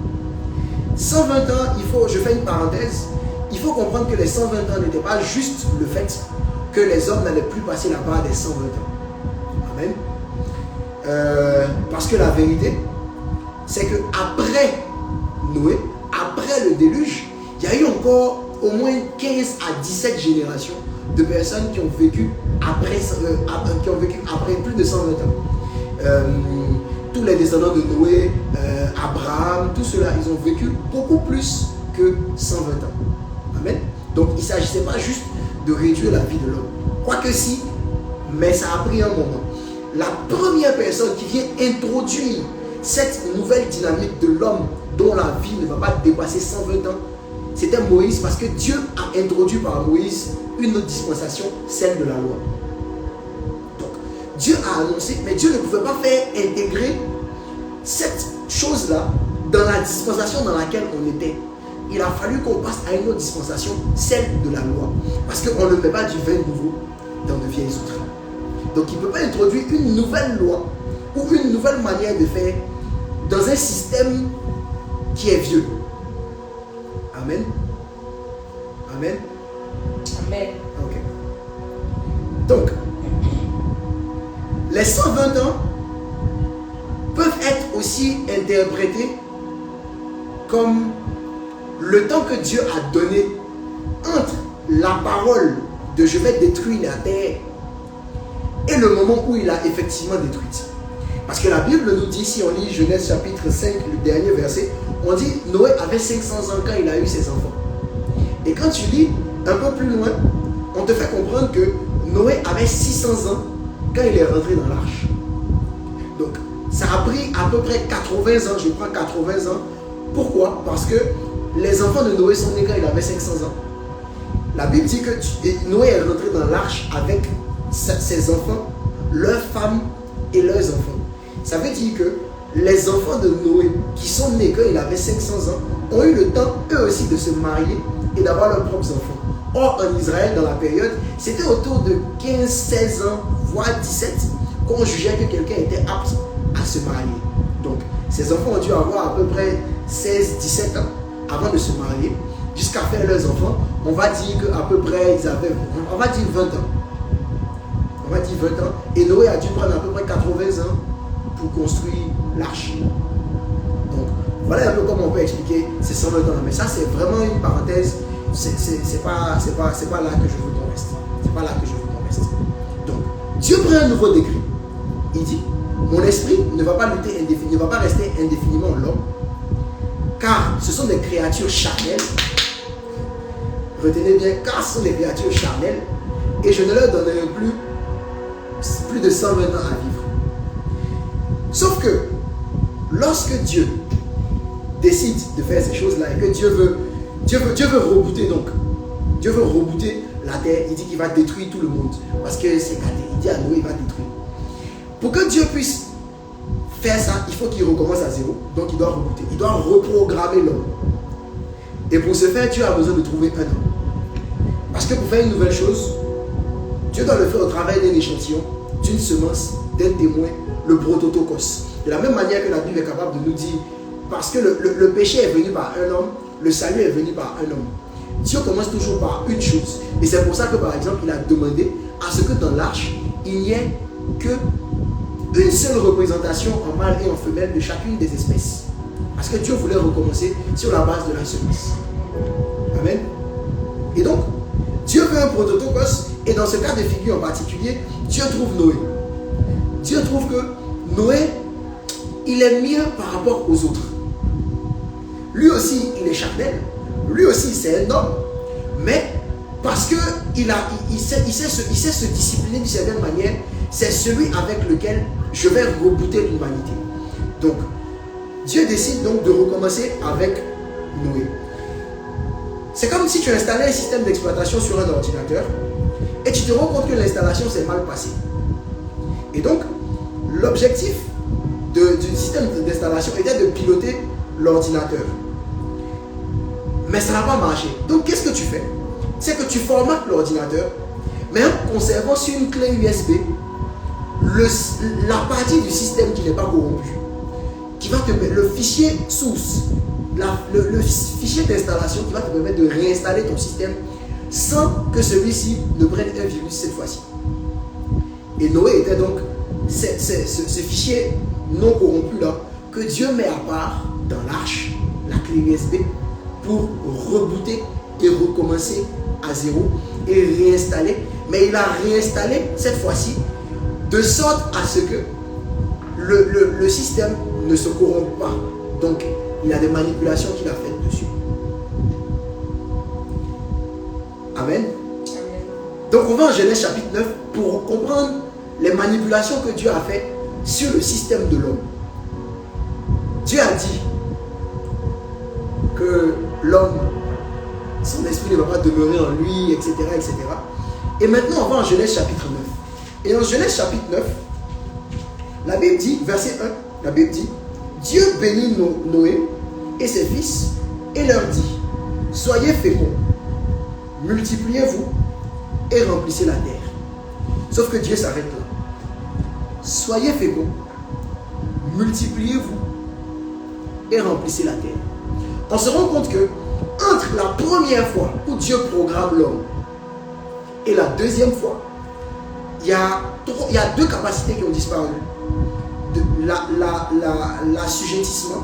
S2: 120 ans, je fais une parenthèse, il faut comprendre que les 120 ans n'étaient pas juste le fait que les hommes n'allaient plus passer la barre des 120 ans. Amen. Parce que la vérité, c'est que après Noé, après le déluge, il y a eu encore au moins 15 à 17 générations de personnes qui ont vécu après plus de 120 ans. Tous les descendants de Noé, Abraham, tout cela, ils ont vécu beaucoup plus que 120 ans. Amen. Donc il ne s'agissait pas juste de réduire la vie de l'homme. Quoique si, mais ça a pris un moment. La première personne qui vient introduire cette nouvelle dynamique de l'homme dont la vie ne va pas dépasser 120 ans, c'était Moïse, parce que Dieu a introduit par Moïse une autre dispensation, celle de la loi. Donc, Dieu a annoncé, mais Dieu ne pouvait pas faire intégrer cette chose-là dans la dispensation dans laquelle on était. Il a fallu qu'on passe à une autre dispensation, celle de la loi. Parce qu'on ne met pas du vin nouveau dans de vieilles outres. Donc il ne peut pas introduire une nouvelle loi ou une nouvelle manière de faire dans un système qui est vieux. Amen. Amen.
S3: Amen.
S2: Ok. Donc, les 120 ans peuvent être aussi interprétés comme le temps que Dieu a donné entre la parole de je vais détruire la terre et le moment où il a effectivement détruite. Parce que la Bible nous dit, si on lit Genèse chapitre 5, le dernier verset, on dit Noé avait 500 ans quand il a eu ses enfants. Et quand tu lis un peu plus loin, on te fait comprendre que Noé avait 600 ans quand il est rentré dans l'arche. Donc, ça a pris à peu près 80 ans, je crois 80 ans. Pourquoi? Parce que les enfants de Noé sont nés quand il avait 500 ans. La Bible dit que Noé est rentré dans l'arche avec ses enfants, leurs femmes et leurs enfants. Ça veut dire que les enfants de Noé qui sont nés quand il avait 500 ans ont eu le temps eux aussi de se marier et d'avoir leurs propres enfants. Or en Israël dans la période, c'était autour de 15-16 ans, voire 17, qu'on jugeait que quelqu'un était apte à se marier. Donc ces enfants ont dû avoir à peu près 16-17 ans avant de se marier, jusqu'à faire leurs enfants. On va dire qu'à peu près ils avaient, on va dire 20 ans. On va dire 20 ans. Et Noé a dû prendre à peu près 80 ans pour construire l'arche. Donc, voilà un peu comment on peut expliquer ces 120 ans. Mais ça, c'est vraiment une parenthèse. C'est pas là que je veux qu'on reste. C'est pas là que je veux qu'on reste. Donc, Dieu prend un nouveau décret. Il dit, mon esprit ne va pas lutter indéfiniment, ne va pas rester indéfiniment en l'homme. car ce sont des créatures charnelles. Retenez bien, car ce sont des créatures charnelles, et je ne leur donnerai plus de 120 ans à vivre. Sauf que, lorsque Dieu décide de faire ces choses-là, et que Dieu veut rebooter donc, Dieu veut rebooter la terre, il dit qu'il va détruire tout le monde, parce que c'est gâté, il dit à Noé, il va détruire. Pour que Dieu puisse faire ça, il faut qu'il recommence à zéro, donc il doit rebooter, il doit reprogrammer l'homme. Et pour ce faire, Dieu a besoin de trouver un homme. Parce que pour faire une nouvelle chose, Dieu doit le faire au travail d'un échantillon, d'une semence, d'un témoin, le prototokos. De la même manière que la Bible est capable de nous dire, parce que le péché est venu par un homme, le salut est venu par un homme. Dieu commence toujours par une chose. Et c'est pour ça que par exemple, il a demandé à ce que dans l'arche, il n'y ait qu'une seule représentation en mâle et en femelle de chacune des espèces. Parce que Dieu voulait recommencer sur la base de la semence. Amen. Et donc, Dieu veut un prototokos, et dans ce cas de figure en particulier, Dieu trouve Noé. Dieu trouve que Noé, il est mieux par rapport aux autres. Lui aussi, il est charnel. Lui aussi, c'est un homme. Mais parce qu'il sait se discipliner d'une certaine manière, c'est celui avec lequel je vais rebooter l'humanité. Donc, Dieu décide donc de recommencer avec Noé. C'est comme si tu installais un système d'exploitation sur un ordinateur et tu te rends compte que l'installation s'est mal passée. Et donc, l'objectif du système d'installation était de piloter l'ordinateur. Mais ça n'a pas marché. Donc, qu'est-ce que tu fais? C'est que tu formates l'ordinateur, mais en conservant sur une clé USB la partie du système qui n'est pas corrompue, qui va te mettre le fichier source, le fichier d'installation qui va te permettre de réinstaller ton système sans que celui-ci ne prenne un virus cette fois-ci. Et Noé était donc ce fichier non corrompu là que Dieu met à part dans l'arche, la clé USB, pour rebooter et recommencer à zéro et réinstaller. Mais il a réinstallé cette fois-ci de sorte à ce que le système ne se corrompt pas. Donc, il y a des manipulations qu'il a faites dessus. Amen. Donc, on va en Genèse chapitre 9 pour comprendre les manipulations que Dieu a faites sur le système de l'homme. Dieu a dit que l'homme, son esprit ne va pas demeurer en lui, etc., etc. Et maintenant, on va en Genèse chapitre 9. Et en Genèse chapitre 9, la Bible dit, verset 1, la Bible dit, Dieu bénit Noé et ses fils et leur dit, soyez féconds, multipliez-vous et remplissez la terre. Sauf que Dieu s'arrête là. Soyez féconds, multipliez-vous et remplissez la terre. On se rend compte que entre la première fois où Dieu programme l'homme et la deuxième fois, il y a deux capacités qui ont disparu. L'assujettissement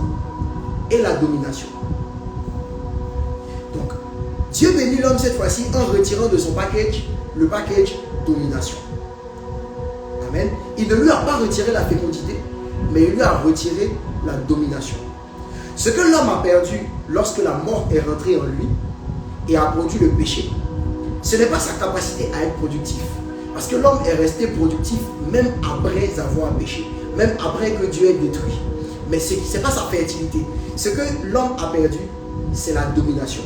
S2: et la domination. Donc, Dieu bénit l'homme cette fois-ci en retirant de son package le package domination. Amen. Il ne lui a pas retiré la fécondité, mais il lui a retiré la domination. Ce que l'homme a perdu lorsque la mort est rentrée en lui et a produit le péché, ce n'est pas sa capacité à être productif. Parce que l'homme est resté productif même après avoir péché, même après que Dieu ait détruit. Mais ce n'est pas sa fertilité. Ce que l'homme a perdu, c'est la domination.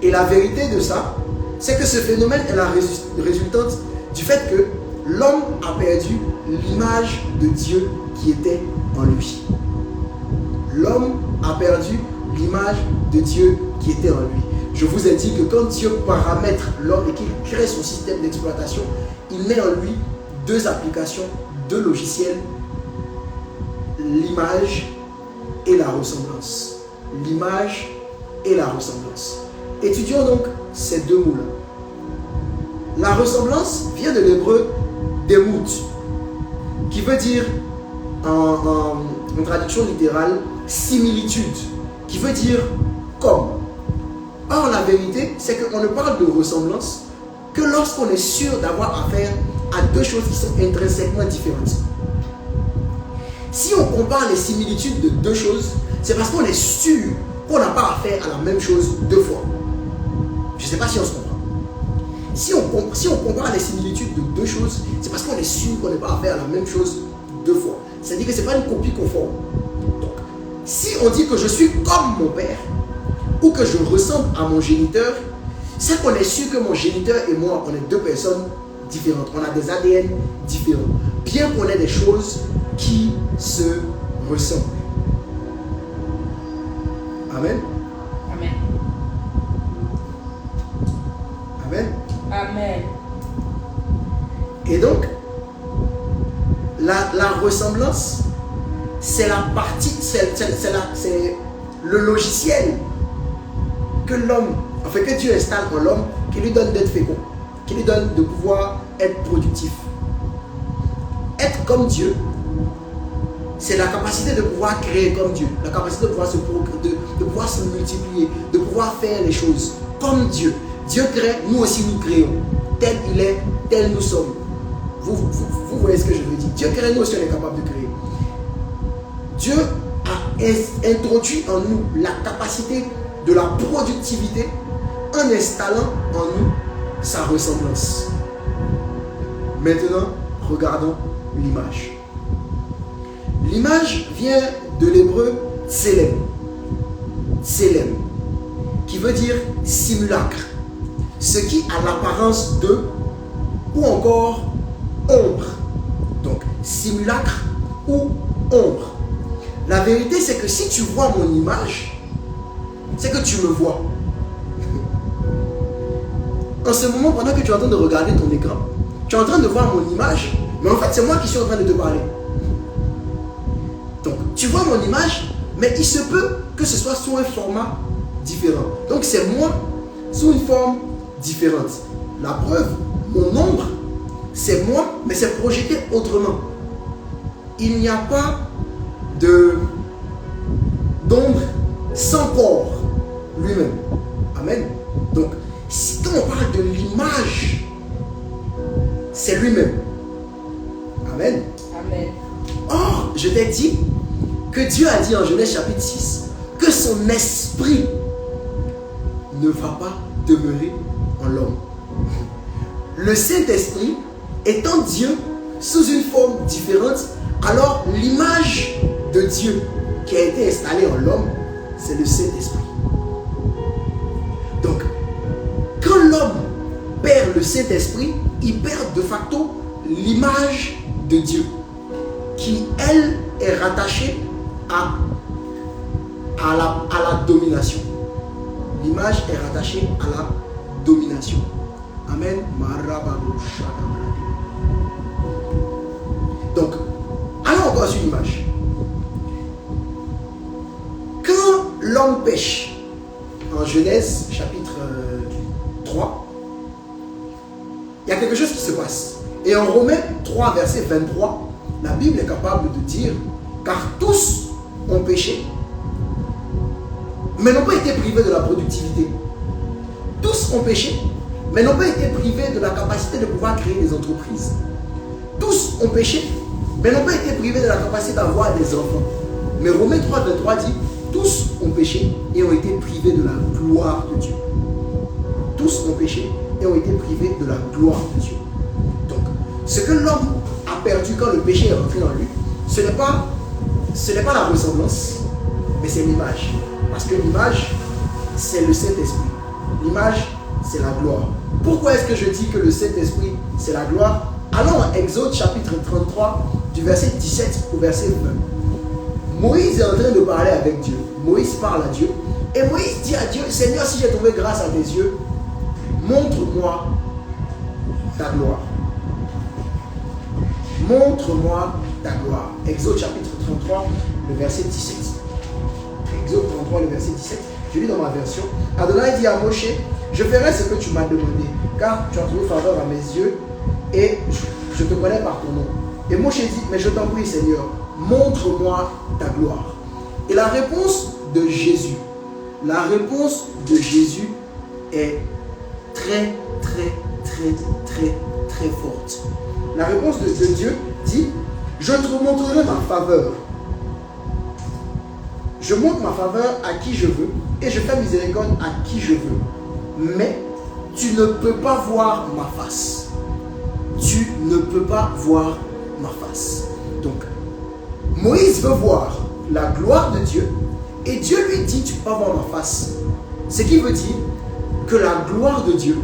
S2: Et la vérité de ça, c'est que ce phénomène est la résultante du fait que l'homme a perdu l'image de Dieu qui était en lui. L'homme a perdu l'image de Dieu qui était en lui. Je vous ai dit que quand Dieu paramètre l'homme et qu'il crée son système d'exploitation, il met en lui deux applications, deux logiciels, l'image et la ressemblance. L'image et la ressemblance. Étudions donc ces deux mots-là. La ressemblance vient de l'hébreu démout, qui veut dire en traduction littérale similitude, qui veut dire comme. Or, la vérité, c'est qu'on ne parle de ressemblance que lorsqu'on est sûr d'avoir affaire à deux choses qui sont intrinsèquement différentes. Si on compare les similitudes de deux choses, c'est parce qu'on est sûr qu'on n'a pas affaire à la même chose deux fois. Je ne sais pas si on se comprend. Si on compare les similitudes de deux choses, c'est parce qu'on est sûr qu'on n'a pas affaire à la même chose deux fois. C'est-à-dire que ce n'est pas une copie conforme. Donc, si on dit que je suis comme mon père, ou que je ressemble à mon géniteur, c'est qu'on est sûr que mon géniteur et moi, on est deux personnes différentes. On a des ADN différents. Bien qu'on ait des choses qui se ressemblent. Amen.
S3: Amen.
S2: Amen.
S3: Amen.
S2: Et donc, la ressemblance, c'est la partie, c'est le logiciel que l'homme, enfin que Dieu installe en l'homme, qui lui donne d'être fécond, qui lui donne de pouvoir être productif. Être comme Dieu, c'est la capacité de pouvoir créer comme Dieu, la capacité de pouvoir se multiplier, de pouvoir faire les choses comme Dieu. Dieu crée, nous aussi nous créons. Tel il est, tel nous sommes. Vous voyez ce que je veux dire. Dieu crée, nous aussi on est capable de créer. Dieu a introduit en nous la capacité de la productivité en installant en nous sa ressemblance. Maintenant, regardons l'image. L'image vient de l'hébreu tselem. Tselem, qui veut dire simulacre. Ce qui a l'apparence de ou encore ombre. Donc, simulacre ou ombre. La vérité, c'est que si tu vois mon image, c'est que tu me vois. En ce moment, pendant que tu es en train de regarder ton écran, tu es en train de voir mon image, mais en fait, c'est moi qui suis en train de te parler. Donc, tu vois mon image, mais il se peut que ce soit sous un format différent. Donc, c'est moi sous une forme différente. La preuve, mon ombre, c'est moi, mais c'est projeté autrement. Il n'y a pas d'ombre sans corps lui-même. Amen. Donc, quand on parle de l'image, c'est lui-même. Amen.
S3: Amen.
S2: Or, je t'ai dit que Dieu a dit en Genèse chapitre 6 que son esprit ne va pas demeurer en l'homme. Le Saint-Esprit étant Dieu sous une forme différente, alors l'image de Dieu qui a été installée en l'homme, c'est le Saint-Esprit. Donc, quand l'homme perd le Saint-Esprit, il perd de facto l'image de Dieu, qui, elle, est rattachée à la domination. L'image est rattachée à la domination. Amen. Donc, allons encore sur l'image. Quand l'homme pêche, en Genèse chapitre 3, il y a quelque chose qui se passe. Et en Romains 3, verset 23, la Bible est capable de dire, car tous ont péché, mais n'ont pas été privés de la productivité. Tous ont péché, mais n'ont pas été privés de la capacité de pouvoir créer des entreprises. Tous ont péché, mais n'ont pas été privés de la capacité d'avoir des enfants. Mais Romains 3, 23 dit, tous ont péché et ont été privés de la gloire de Dieu. Tous ont péché et ont été privés de la gloire de Dieu. Donc, ce que l'homme a perdu quand le péché est rentré en lui, ce n'est pas la ressemblance, mais c'est l'image. Parce que l'image, c'est le Saint-Esprit. L'image, c'est la gloire. Pourquoi est-ce que je dis que le Saint-Esprit, c'est la gloire? Allons en Exode chapitre 33, du verset 17 au verset 20. Moïse est en train de parler avec Dieu. Moïse parle à Dieu. Et Moïse dit à Dieu, Seigneur, si j'ai trouvé grâce à tes yeux, montre-moi ta gloire. Montre-moi ta gloire. Exode chapitre 33, le verset 17. Exode 33, le verset 17. Je lis dans ma version. Adonai dit à Moshe, je ferai ce que tu m'as demandé, car tu as trouvé faveur à mes yeux et je te connais par ton nom. Et Moshe dit, mais je t'en prie Seigneur, montre-moi ta gloire. Et la réponse de Jésus est très, très, très, très, très forte. La réponse de Dieu dit, je te montrerai ma faveur. je montre ma faveur à qui je veux et je fais miséricorde à qui je veux. Mais tu ne peux pas voir ma face. Tu ne peux pas voir ma face. Donc, Moïse veut voir la gloire de Dieu et Dieu lui dit, tu ne peux pas voir ma face. Ce qui veut dire que la gloire de Dieu,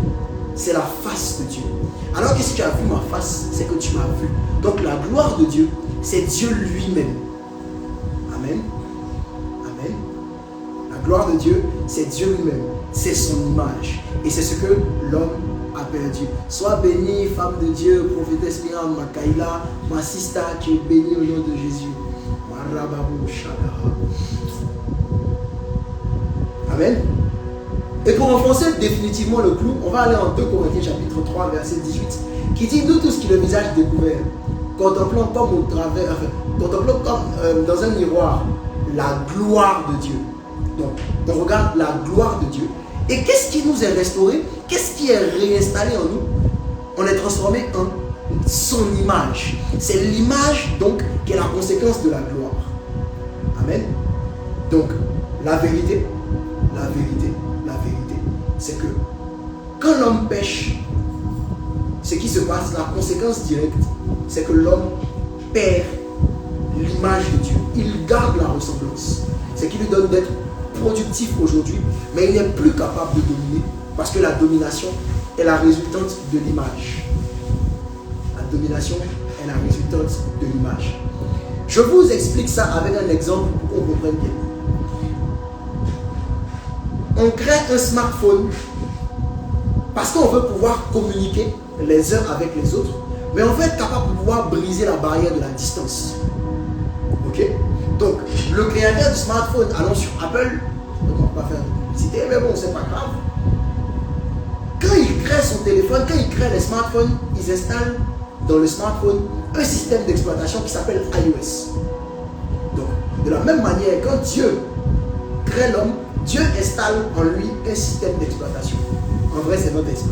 S2: c'est la face de Dieu. Alors que si tu as vu ma face, c'est que tu m'as vu. Donc la gloire de Dieu, c'est Dieu lui-même. Amen. Amen. La gloire de Dieu, c'est Dieu lui-même. C'est son image. Et c'est ce que l'homme a perdu. Sois bénie, femme de Dieu, prophétesse Myriam Makaila, ma sister qui est bénie au nom de Jésus. Amen. Et pour enfoncer définitivement le clou, on va aller en 2 Corinthiens chapitre 3 verset 18 qui dit, nous tous qui le visage découvert, contemplant comme au travers, contemplant comme dans un miroir la gloire de Dieu. Donc on regarde la gloire de Dieu. Et qu'est-ce qui nous est restauré? Qu'est-ce qui est réinstallé en nous? On est transformé en son image. C'est l'image donc qui est la conséquence de la gloire. Amen. Donc la vérité, c'est que quand l'homme pêche, ce qui se passe, la conséquence directe, c'est que l'homme perd l'image de Dieu. Il garde la ressemblance. Ce qui lui donne d'être productif aujourd'hui, mais il n'est plus capable de dominer parce que la domination est la résultante de l'image. La domination est la résultante de l'image. Je vous explique ça avec un exemple pour qu'on comprenne bien. On crée un smartphone parce qu'on veut pouvoir communiquer les uns avec les autres, mais on veut être capable de pouvoir briser la barrière de la distance. Ok? Donc, le créateur du smartphone, allons sur Apple, on ne va pas faire de publicité, mais bon, c'est pas grave. Quand il crée son téléphone, quand il crée les smartphones, ils installent dans le smartphone un système d'exploitation qui s'appelle iOS. Donc, de la même manière, quand Dieu crée l'homme, Dieu installe en lui un système d'exploitation. En vrai, c'est notre esprit.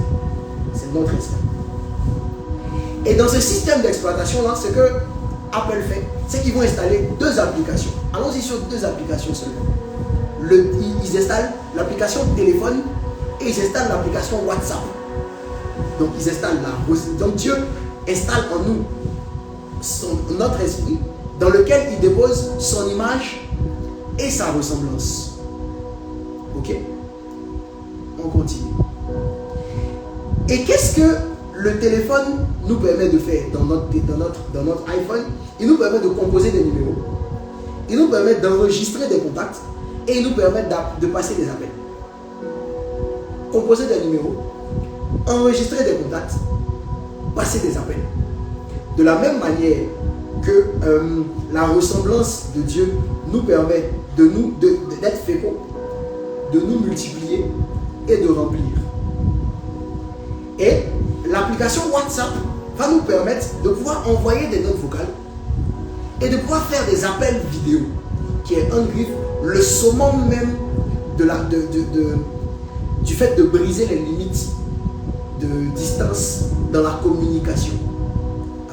S2: C'est notre esprit. Et dans ce système d'exploitation-là, ce que Apple fait, c'est qu'ils vont installer 2 applications. Allons-y sur 2 applications seulement. Ils installent l'application téléphone et ils installent l'application WhatsApp. Donc, ils installent donc Dieu installe en nous notre esprit dans lequel il dépose son image et sa ressemblance. Ok? On continue. Et qu'est-ce que le téléphone nous permet de faire dans notre iPhone? Il nous permet de composer des numéros. Il nous permet d'enregistrer des contacts. Et il nous permet de passer des appels. Composer des numéros. Enregistrer des contacts. Passer des appels. De la même manière que la ressemblance de Dieu nous permet d'être féconds, de nous multiplier et de remplir. Et l'application WhatsApp va nous permettre de pouvoir envoyer des notes vocales et de pouvoir faire des appels vidéo, qui est un griffe, le summum même du fait de briser les limites de distance dans la communication.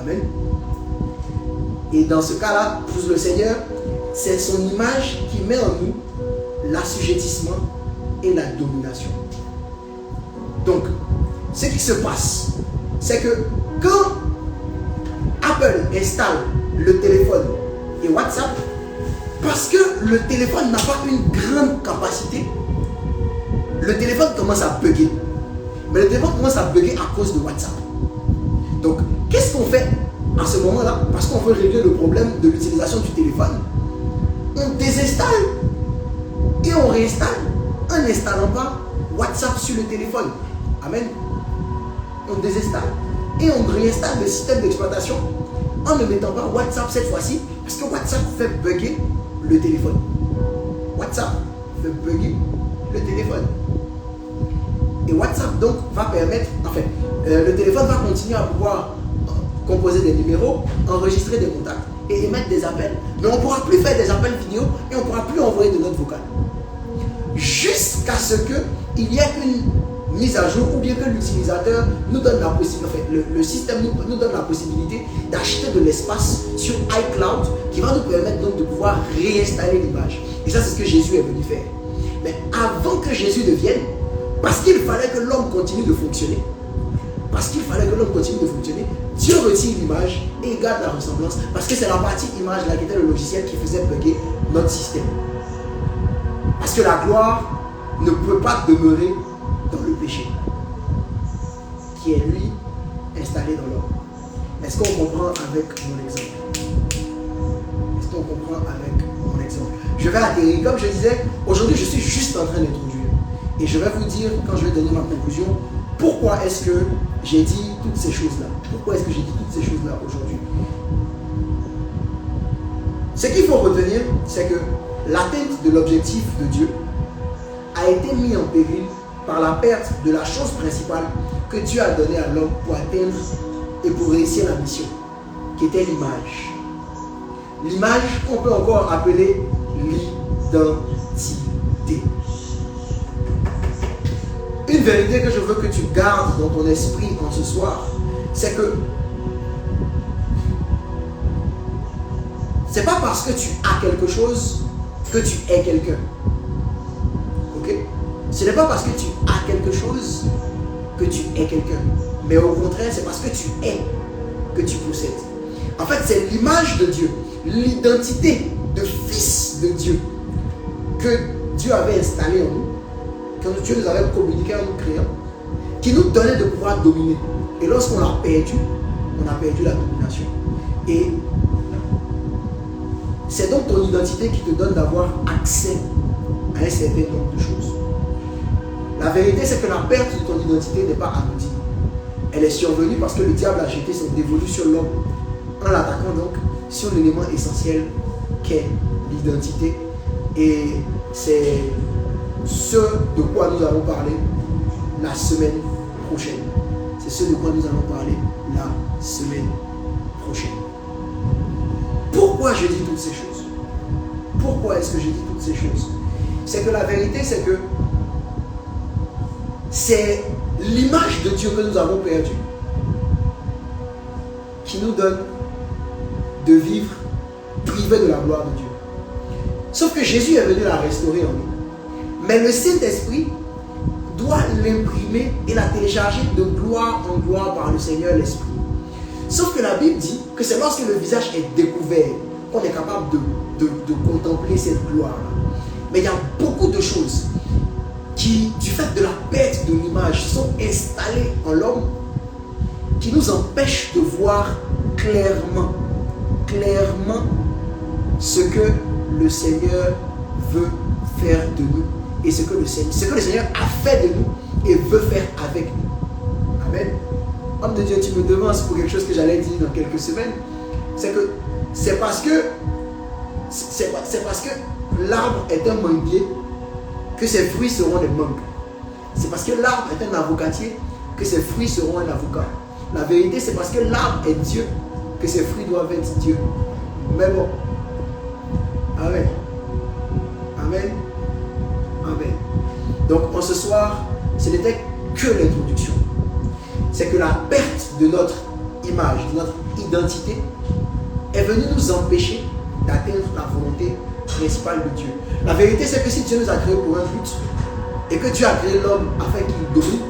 S2: Amen. Et dans ce cas-là, pour le Seigneur, c'est son image qui met en nous l'assujettissement et la domination. Donc, ce qui se passe, c'est que quand Apple installe le téléphone et WhatsApp, parce que le téléphone n'a pas une grande capacité, le téléphone commence à bugger. Mais le téléphone commence à bugger à cause de WhatsApp. Donc, qu'est-ce qu'on fait à ce moment-là? Parce qu'on veut régler le problème de l'utilisation du téléphone. On désinstalle et on réinstalle en n'installant pas WhatsApp sur le téléphone. Amen. On désinstalle et on réinstalle le système d'exploitation en ne mettant pas WhatsApp cette fois-ci, parce que WhatsApp fait bugger le téléphone. WhatsApp fait bugger le téléphone. Et WhatsApp donc va permettre, le téléphone va continuer à pouvoir composer des numéros, enregistrer des contacts et émettre des appels. Mais on ne pourra plus faire des appels vidéo et on ne pourra plus envoyer de notes vocales. Jusqu'à ce qu'il y ait une mise à jour ou bien que l'utilisateur nous donne la possibilité, le système nous donne la possibilité d'acheter de l'espace sur iCloud qui va nous permettre donc de pouvoir réinstaller l'image. Et ça, c'est ce que Jésus est venu faire. Mais avant que Jésus ne vienne, parce qu'il fallait que l'homme continue de fonctionner, Dieu retire l'image et il garde la ressemblance, parce que c'est la partie image là qui était le logiciel qui faisait bugger notre système. Parce que la gloire ne peut pas demeurer dans le péché, qui est lui installé dans l'homme. Est-ce qu'on comprend avec mon exemple? Je vais atterrir, comme je disais, aujourd'hui je suis juste en train d'introduire. Et je vais vous dire, quand je vais donner ma conclusion, pourquoi est-ce que j'ai dit toutes ces choses-là? Pourquoi est-ce que j'ai dit toutes ces choses-là aujourd'hui? Ce qu'il faut retenir, c'est que l'atteinte de l'objectif de Dieu a été mise en péril par la perte de la chose principale que Dieu a donnée à l'homme pour atteindre et pour réussir la mission, qui était l'image. L'image qu'on peut encore appeler l'identité. Une vérité que je veux que tu gardes dans ton esprit en ce soir, c'est que c'est pas parce que tu as quelque chose que tu es quelqu'un. Ok? Ce n'est pas parce que tu as quelque chose que tu es quelqu'un. Mais au contraire, c'est parce que tu es que tu possèdes. En fait, c'est l'image de Dieu, l'identité de fils de Dieu que Dieu avait installé en nous, que Dieu nous avait communiqué en nous créant, qui nous donnait de pouvoir dominer. Et lorsqu'on l'a perdu, on a perdu la domination. Et c'est donc ton identité qui te donne d'avoir accès à un certain nombre de choses. La vérité, c'est que la perte de ton identité n'est pas anodine. Elle est survenue parce que le diable a jeté son dévolu sur l'homme, en l'attaquant donc sur l'élément essentiel qu'est l'identité. Et c'est ce de quoi nous allons parler la semaine prochaine. C'est ce de quoi nous allons parler la semaine prochaine. Pourquoi je dis toutes ces choses? Pourquoi est-ce que je dis toutes ces choses? C'est que la vérité, c'est que c'est l'image de Dieu que nous avons perdue qui nous donne de vivre privé de la gloire de Dieu. Sauf que Jésus est venu la restaurer en nous. Mais le Saint-Esprit doit l'imprimer et la télécharger de gloire en gloire par le Seigneur l'Esprit. Sauf que la Bible dit que c'est lorsque le visage est découvert qu'on est capable de contempler cette gloire-là. Mais il y a beaucoup de choses qui, du fait de la perte de l'image, sont installées en l'homme, qui nous empêchent de voir clairement ce que le Seigneur veut faire de nous et ce que le Seigneur a fait de nous et veut faire avec nous. Amen. Homme de Dieu, tu me demandes pour quelque chose que j'allais dire dans quelques semaines. C'est parce que l'arbre est un manguier que ses fruits seront des mangues. C'est parce que l'arbre est un avocatier que ses fruits seront un avocat. La vérité, c'est parce que l'arbre est Dieu que ses fruits doivent être Dieu. Mais bon. Amen. Amen. Amen. Donc, en ce soir, ce n'était que l'introduction. C'est que la perte de notre image, de notre identité, est venue nous empêcher d'atteindre la volonté principale de Dieu. La vérité, c'est que si Dieu nous a créés pour un but, et que Dieu a créé l'homme afin qu'il domine,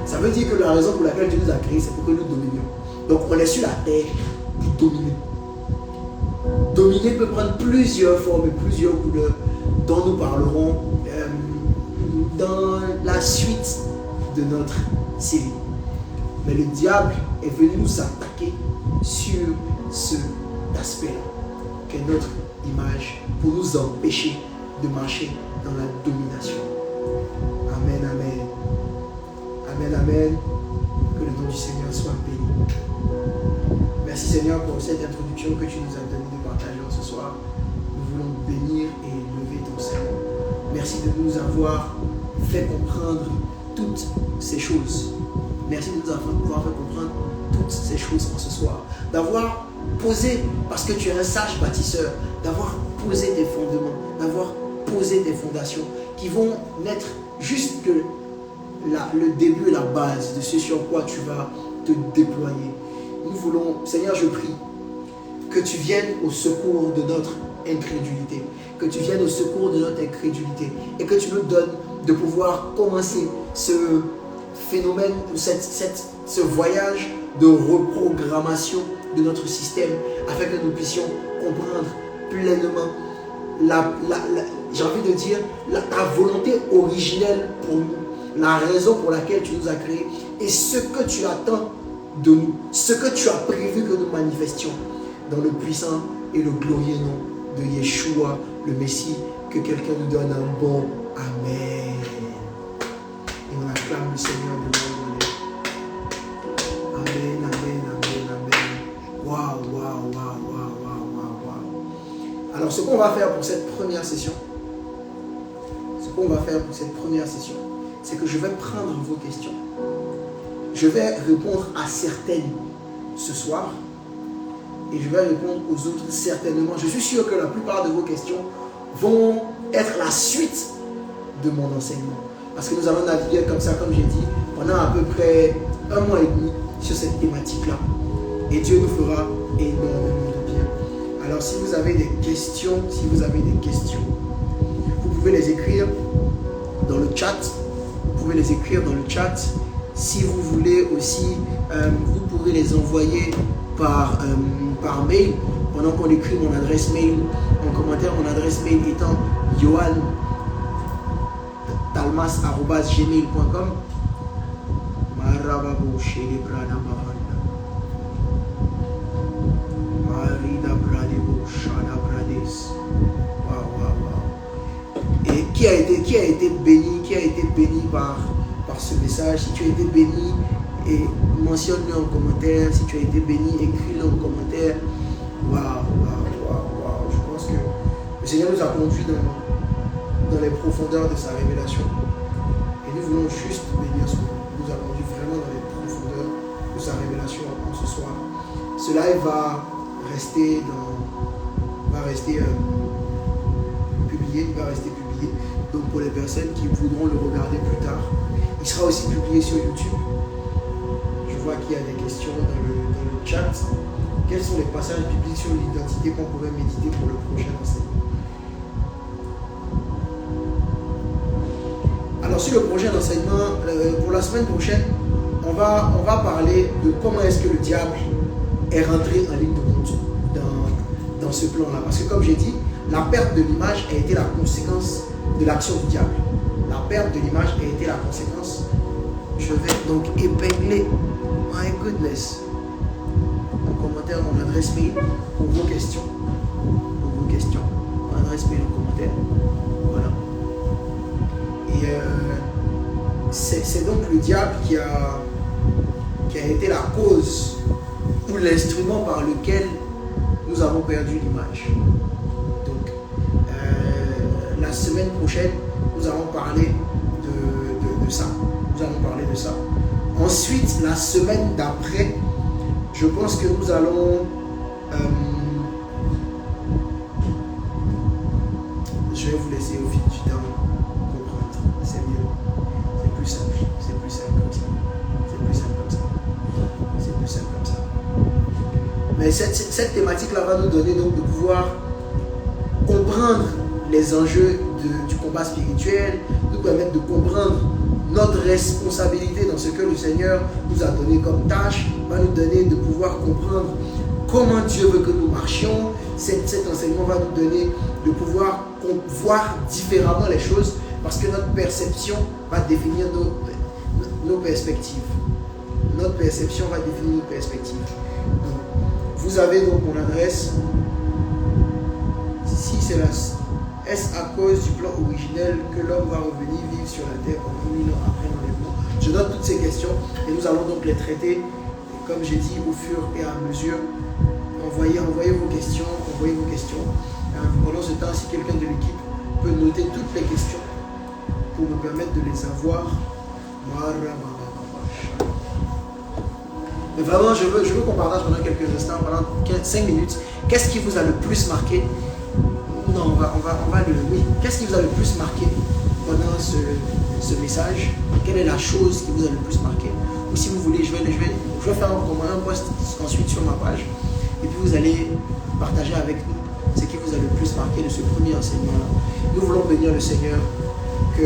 S2: ça veut dire que la raison pour laquelle Dieu nous a créés, c'est pour que nous dominions. Donc, on est sur la terre pour dominer. Dominer peut prendre plusieurs formes et plusieurs couleurs dont nous parlerons dans la suite de notre série. Mais le diable est venu nous attaquer sur cet aspect-là, qui est notre image, pour nous empêcher de marcher dans la domination. Amen, amen. Amen, amen. Que le nom du Seigneur soit béni. Merci Seigneur pour cette introduction que tu nous as donnée de partager ce soir. Nous voulons bénir et lever ton Seigneur. Merci de nous avoir fait comprendre toutes ces choses. Merci de nous avoir fait comprendre toutes ces choses en ce soir. D'avoir posé, parce que tu es un sage bâtisseur, d'avoir posé des fondements, d'avoir posé des fondations qui vont n'être juste que le début et la base de ce sur quoi tu vas te déployer. Nous voulons, Seigneur, je prie que tu viennes au secours de notre incrédulité. Que tu viennes au secours de notre incrédulité. Et que tu nous donnes de pouvoir commencer ce phénomène, ce voyage de reprogrammation de notre système, afin que nous puissions comprendre pleinement j'ai envie de dire ta volonté originelle pour nous, la raison pour laquelle tu nous as créés et ce que tu attends de nous, ce que tu as prévu que nous manifestions dans le puissant et le glorieux nom de Yeshua, le Messie. Que quelqu'un nous donne un bon Amen. Et on acclame le Seigneur de nous. Amen, amen, amen, amen. Waouh, waouh, waouh, waouh, waouh, waouh. Alors ce qu'on va faire pour cette première session, c'est que je vais prendre vos questions. Je vais répondre à certaines ce soir et je vais répondre aux autres certainement. Je suis sûr que la plupart de vos questions vont être la suite de mon enseignement. Parce que nous allons naviguer comme ça, comme j'ai dit, pendant à peu près 1 mois et demi sur cette thématique-là. Et Dieu nous fera énormément de bien. Alors si vous avez des questions, vous pouvez les écrire dans le chat. Si vous voulez aussi, vous pourrez les envoyer par mail. Pendant qu'on écrit mon adresse mail en commentaire, mon adresse mail étant yohantalmas@gmail.com. Et qui a été béni par ce message? Si tu as été béni, et mentionne-le en commentaire. Si tu as été béni, écris-le en commentaire. Waouh. Je pense que le Seigneur nous a conduits dans les profondeurs de sa révélation. Et nous voulons juste bénir ce nom. Il nous a conduits vraiment dans les profondeurs de sa révélation ce soir. Ce live va rester publié. Donc pour les personnes qui voudront le regarder plus tard, il sera aussi publié sur YouTube. Je vois qu'il y a des questions dans le chat. Quels sont les passages bibliques sur l'identité qu'on pourrait méditer pour le prochain enseignement? Alors sur le prochain enseignement, pour la semaine prochaine, on va parler de comment est-ce que le diable est rentré en ligne de compte dans ce plan-là. Parce que comme j'ai dit, la perte de l'image a été la conséquence de l'action du diable. La perte de l'image a été la conséquence. Je vais donc épingler, my goodness, en commentaire mon adresse mail pour vos questions. Mon adresse mail en commentaire. Voilà. Et c'est donc le diable qui a été la cause ou l'instrument par lequel nous avons perdu l'image. Donc, la semaine prochaine, nous allons parler de ça. Ensuite, la semaine d'après, je pense que nous allons... je vais vous laisser au fil du temps comprendre. C'est mieux. C'est plus simple comme ça. Mais cette thématique-là va nous donner donc de pouvoir comprendre les enjeux du combat spirituel, nous permettre de comprendre notre responsabilité dans ce que le Seigneur nous a donné comme tâche, va nous donner de pouvoir comprendre comment Dieu veut que nous marchions. Cet enseignement va nous donner de pouvoir voir différemment les choses, parce que notre perception va définir nos perspectives. Notre perception va définir nos perspectives. Donc, vous avez donc mon adresse. Si c'est là, est-ce à cause du plan originel que l'homme va revenir vivre sur la terre en 1000 ans après l'enlèvement? Je note toutes ces questions et nous allons donc les traiter, comme j'ai dit, au fur et à mesure. Envoyez vos questions. Pendant ce temps, si quelqu'un de l'équipe peut noter toutes les questions pour me permettre de les avoir. Mais vraiment, je veux qu'on partage pendant quelques instants, pendant 5 minutes. Qu'est-ce qui vous a le plus marqué? Non, on va le... Oui. Qu'est-ce qui vous a le plus marqué pendant ce message? Quelle est la chose qui vous a le plus marqué? Ou si vous voulez, je vais faire un post ensuite sur ma page. Et puis vous allez partager avec nous ce qui vous a le plus marqué de ce premier enseignement-là. Nous voulons bénir le Seigneur, que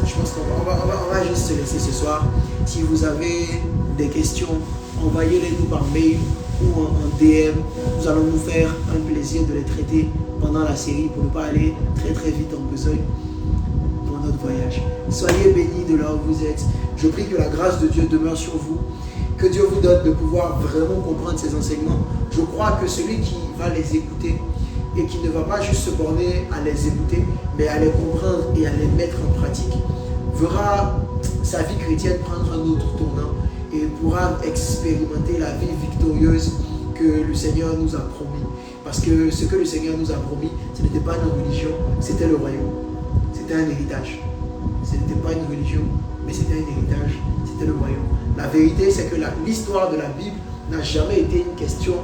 S2: je pense qu'on va juste se laisser ce soir. Si vous avez des questions, envoyez-les nous par mail ou en DM. Nous allons nous faire un plaisir de les traiter pendant la série pour ne pas aller très très vite en besogne pour notre voyage. Soyez bénis de là où vous êtes. Je prie que la grâce de Dieu demeure sur vous, que Dieu vous donne de pouvoir vraiment comprendre ces enseignements. Je crois que celui qui va les écouter et qui ne va pas juste se borner à les écouter, mais à les comprendre et à les mettre en pratique, verra sa vie chrétienne prendre un autre tournant et pourra expérimenter la vie victorieuse que le Seigneur nous a promis. Parce que ce que le Seigneur nous a promis, ce n'était pas une religion, c'était le royaume. C'était un héritage. Ce n'était pas une religion, mais c'était un héritage, c'était le royaume. La vérité, c'est que l'histoire de la Bible n'a jamais été une question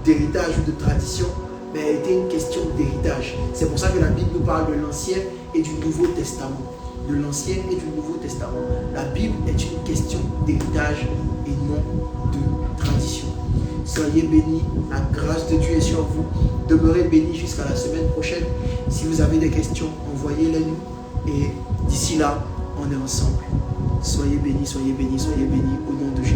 S2: d'héritage ou de tradition, mais a été une question d'héritage. C'est pour ça que la Bible nous parle de l'Ancien et du Nouveau Testament. De l'Ancien et du Nouveau Testament. La Bible est une question d'héritage et non de tradition. Soyez bénis, la grâce de Dieu est sur vous. Demeurez bénis jusqu'à la semaine prochaine. Si vous avez des questions, envoyez-les nous. Et d'ici là, on est ensemble. Soyez bénis, soyez bénis, soyez bénis au nom de Jésus.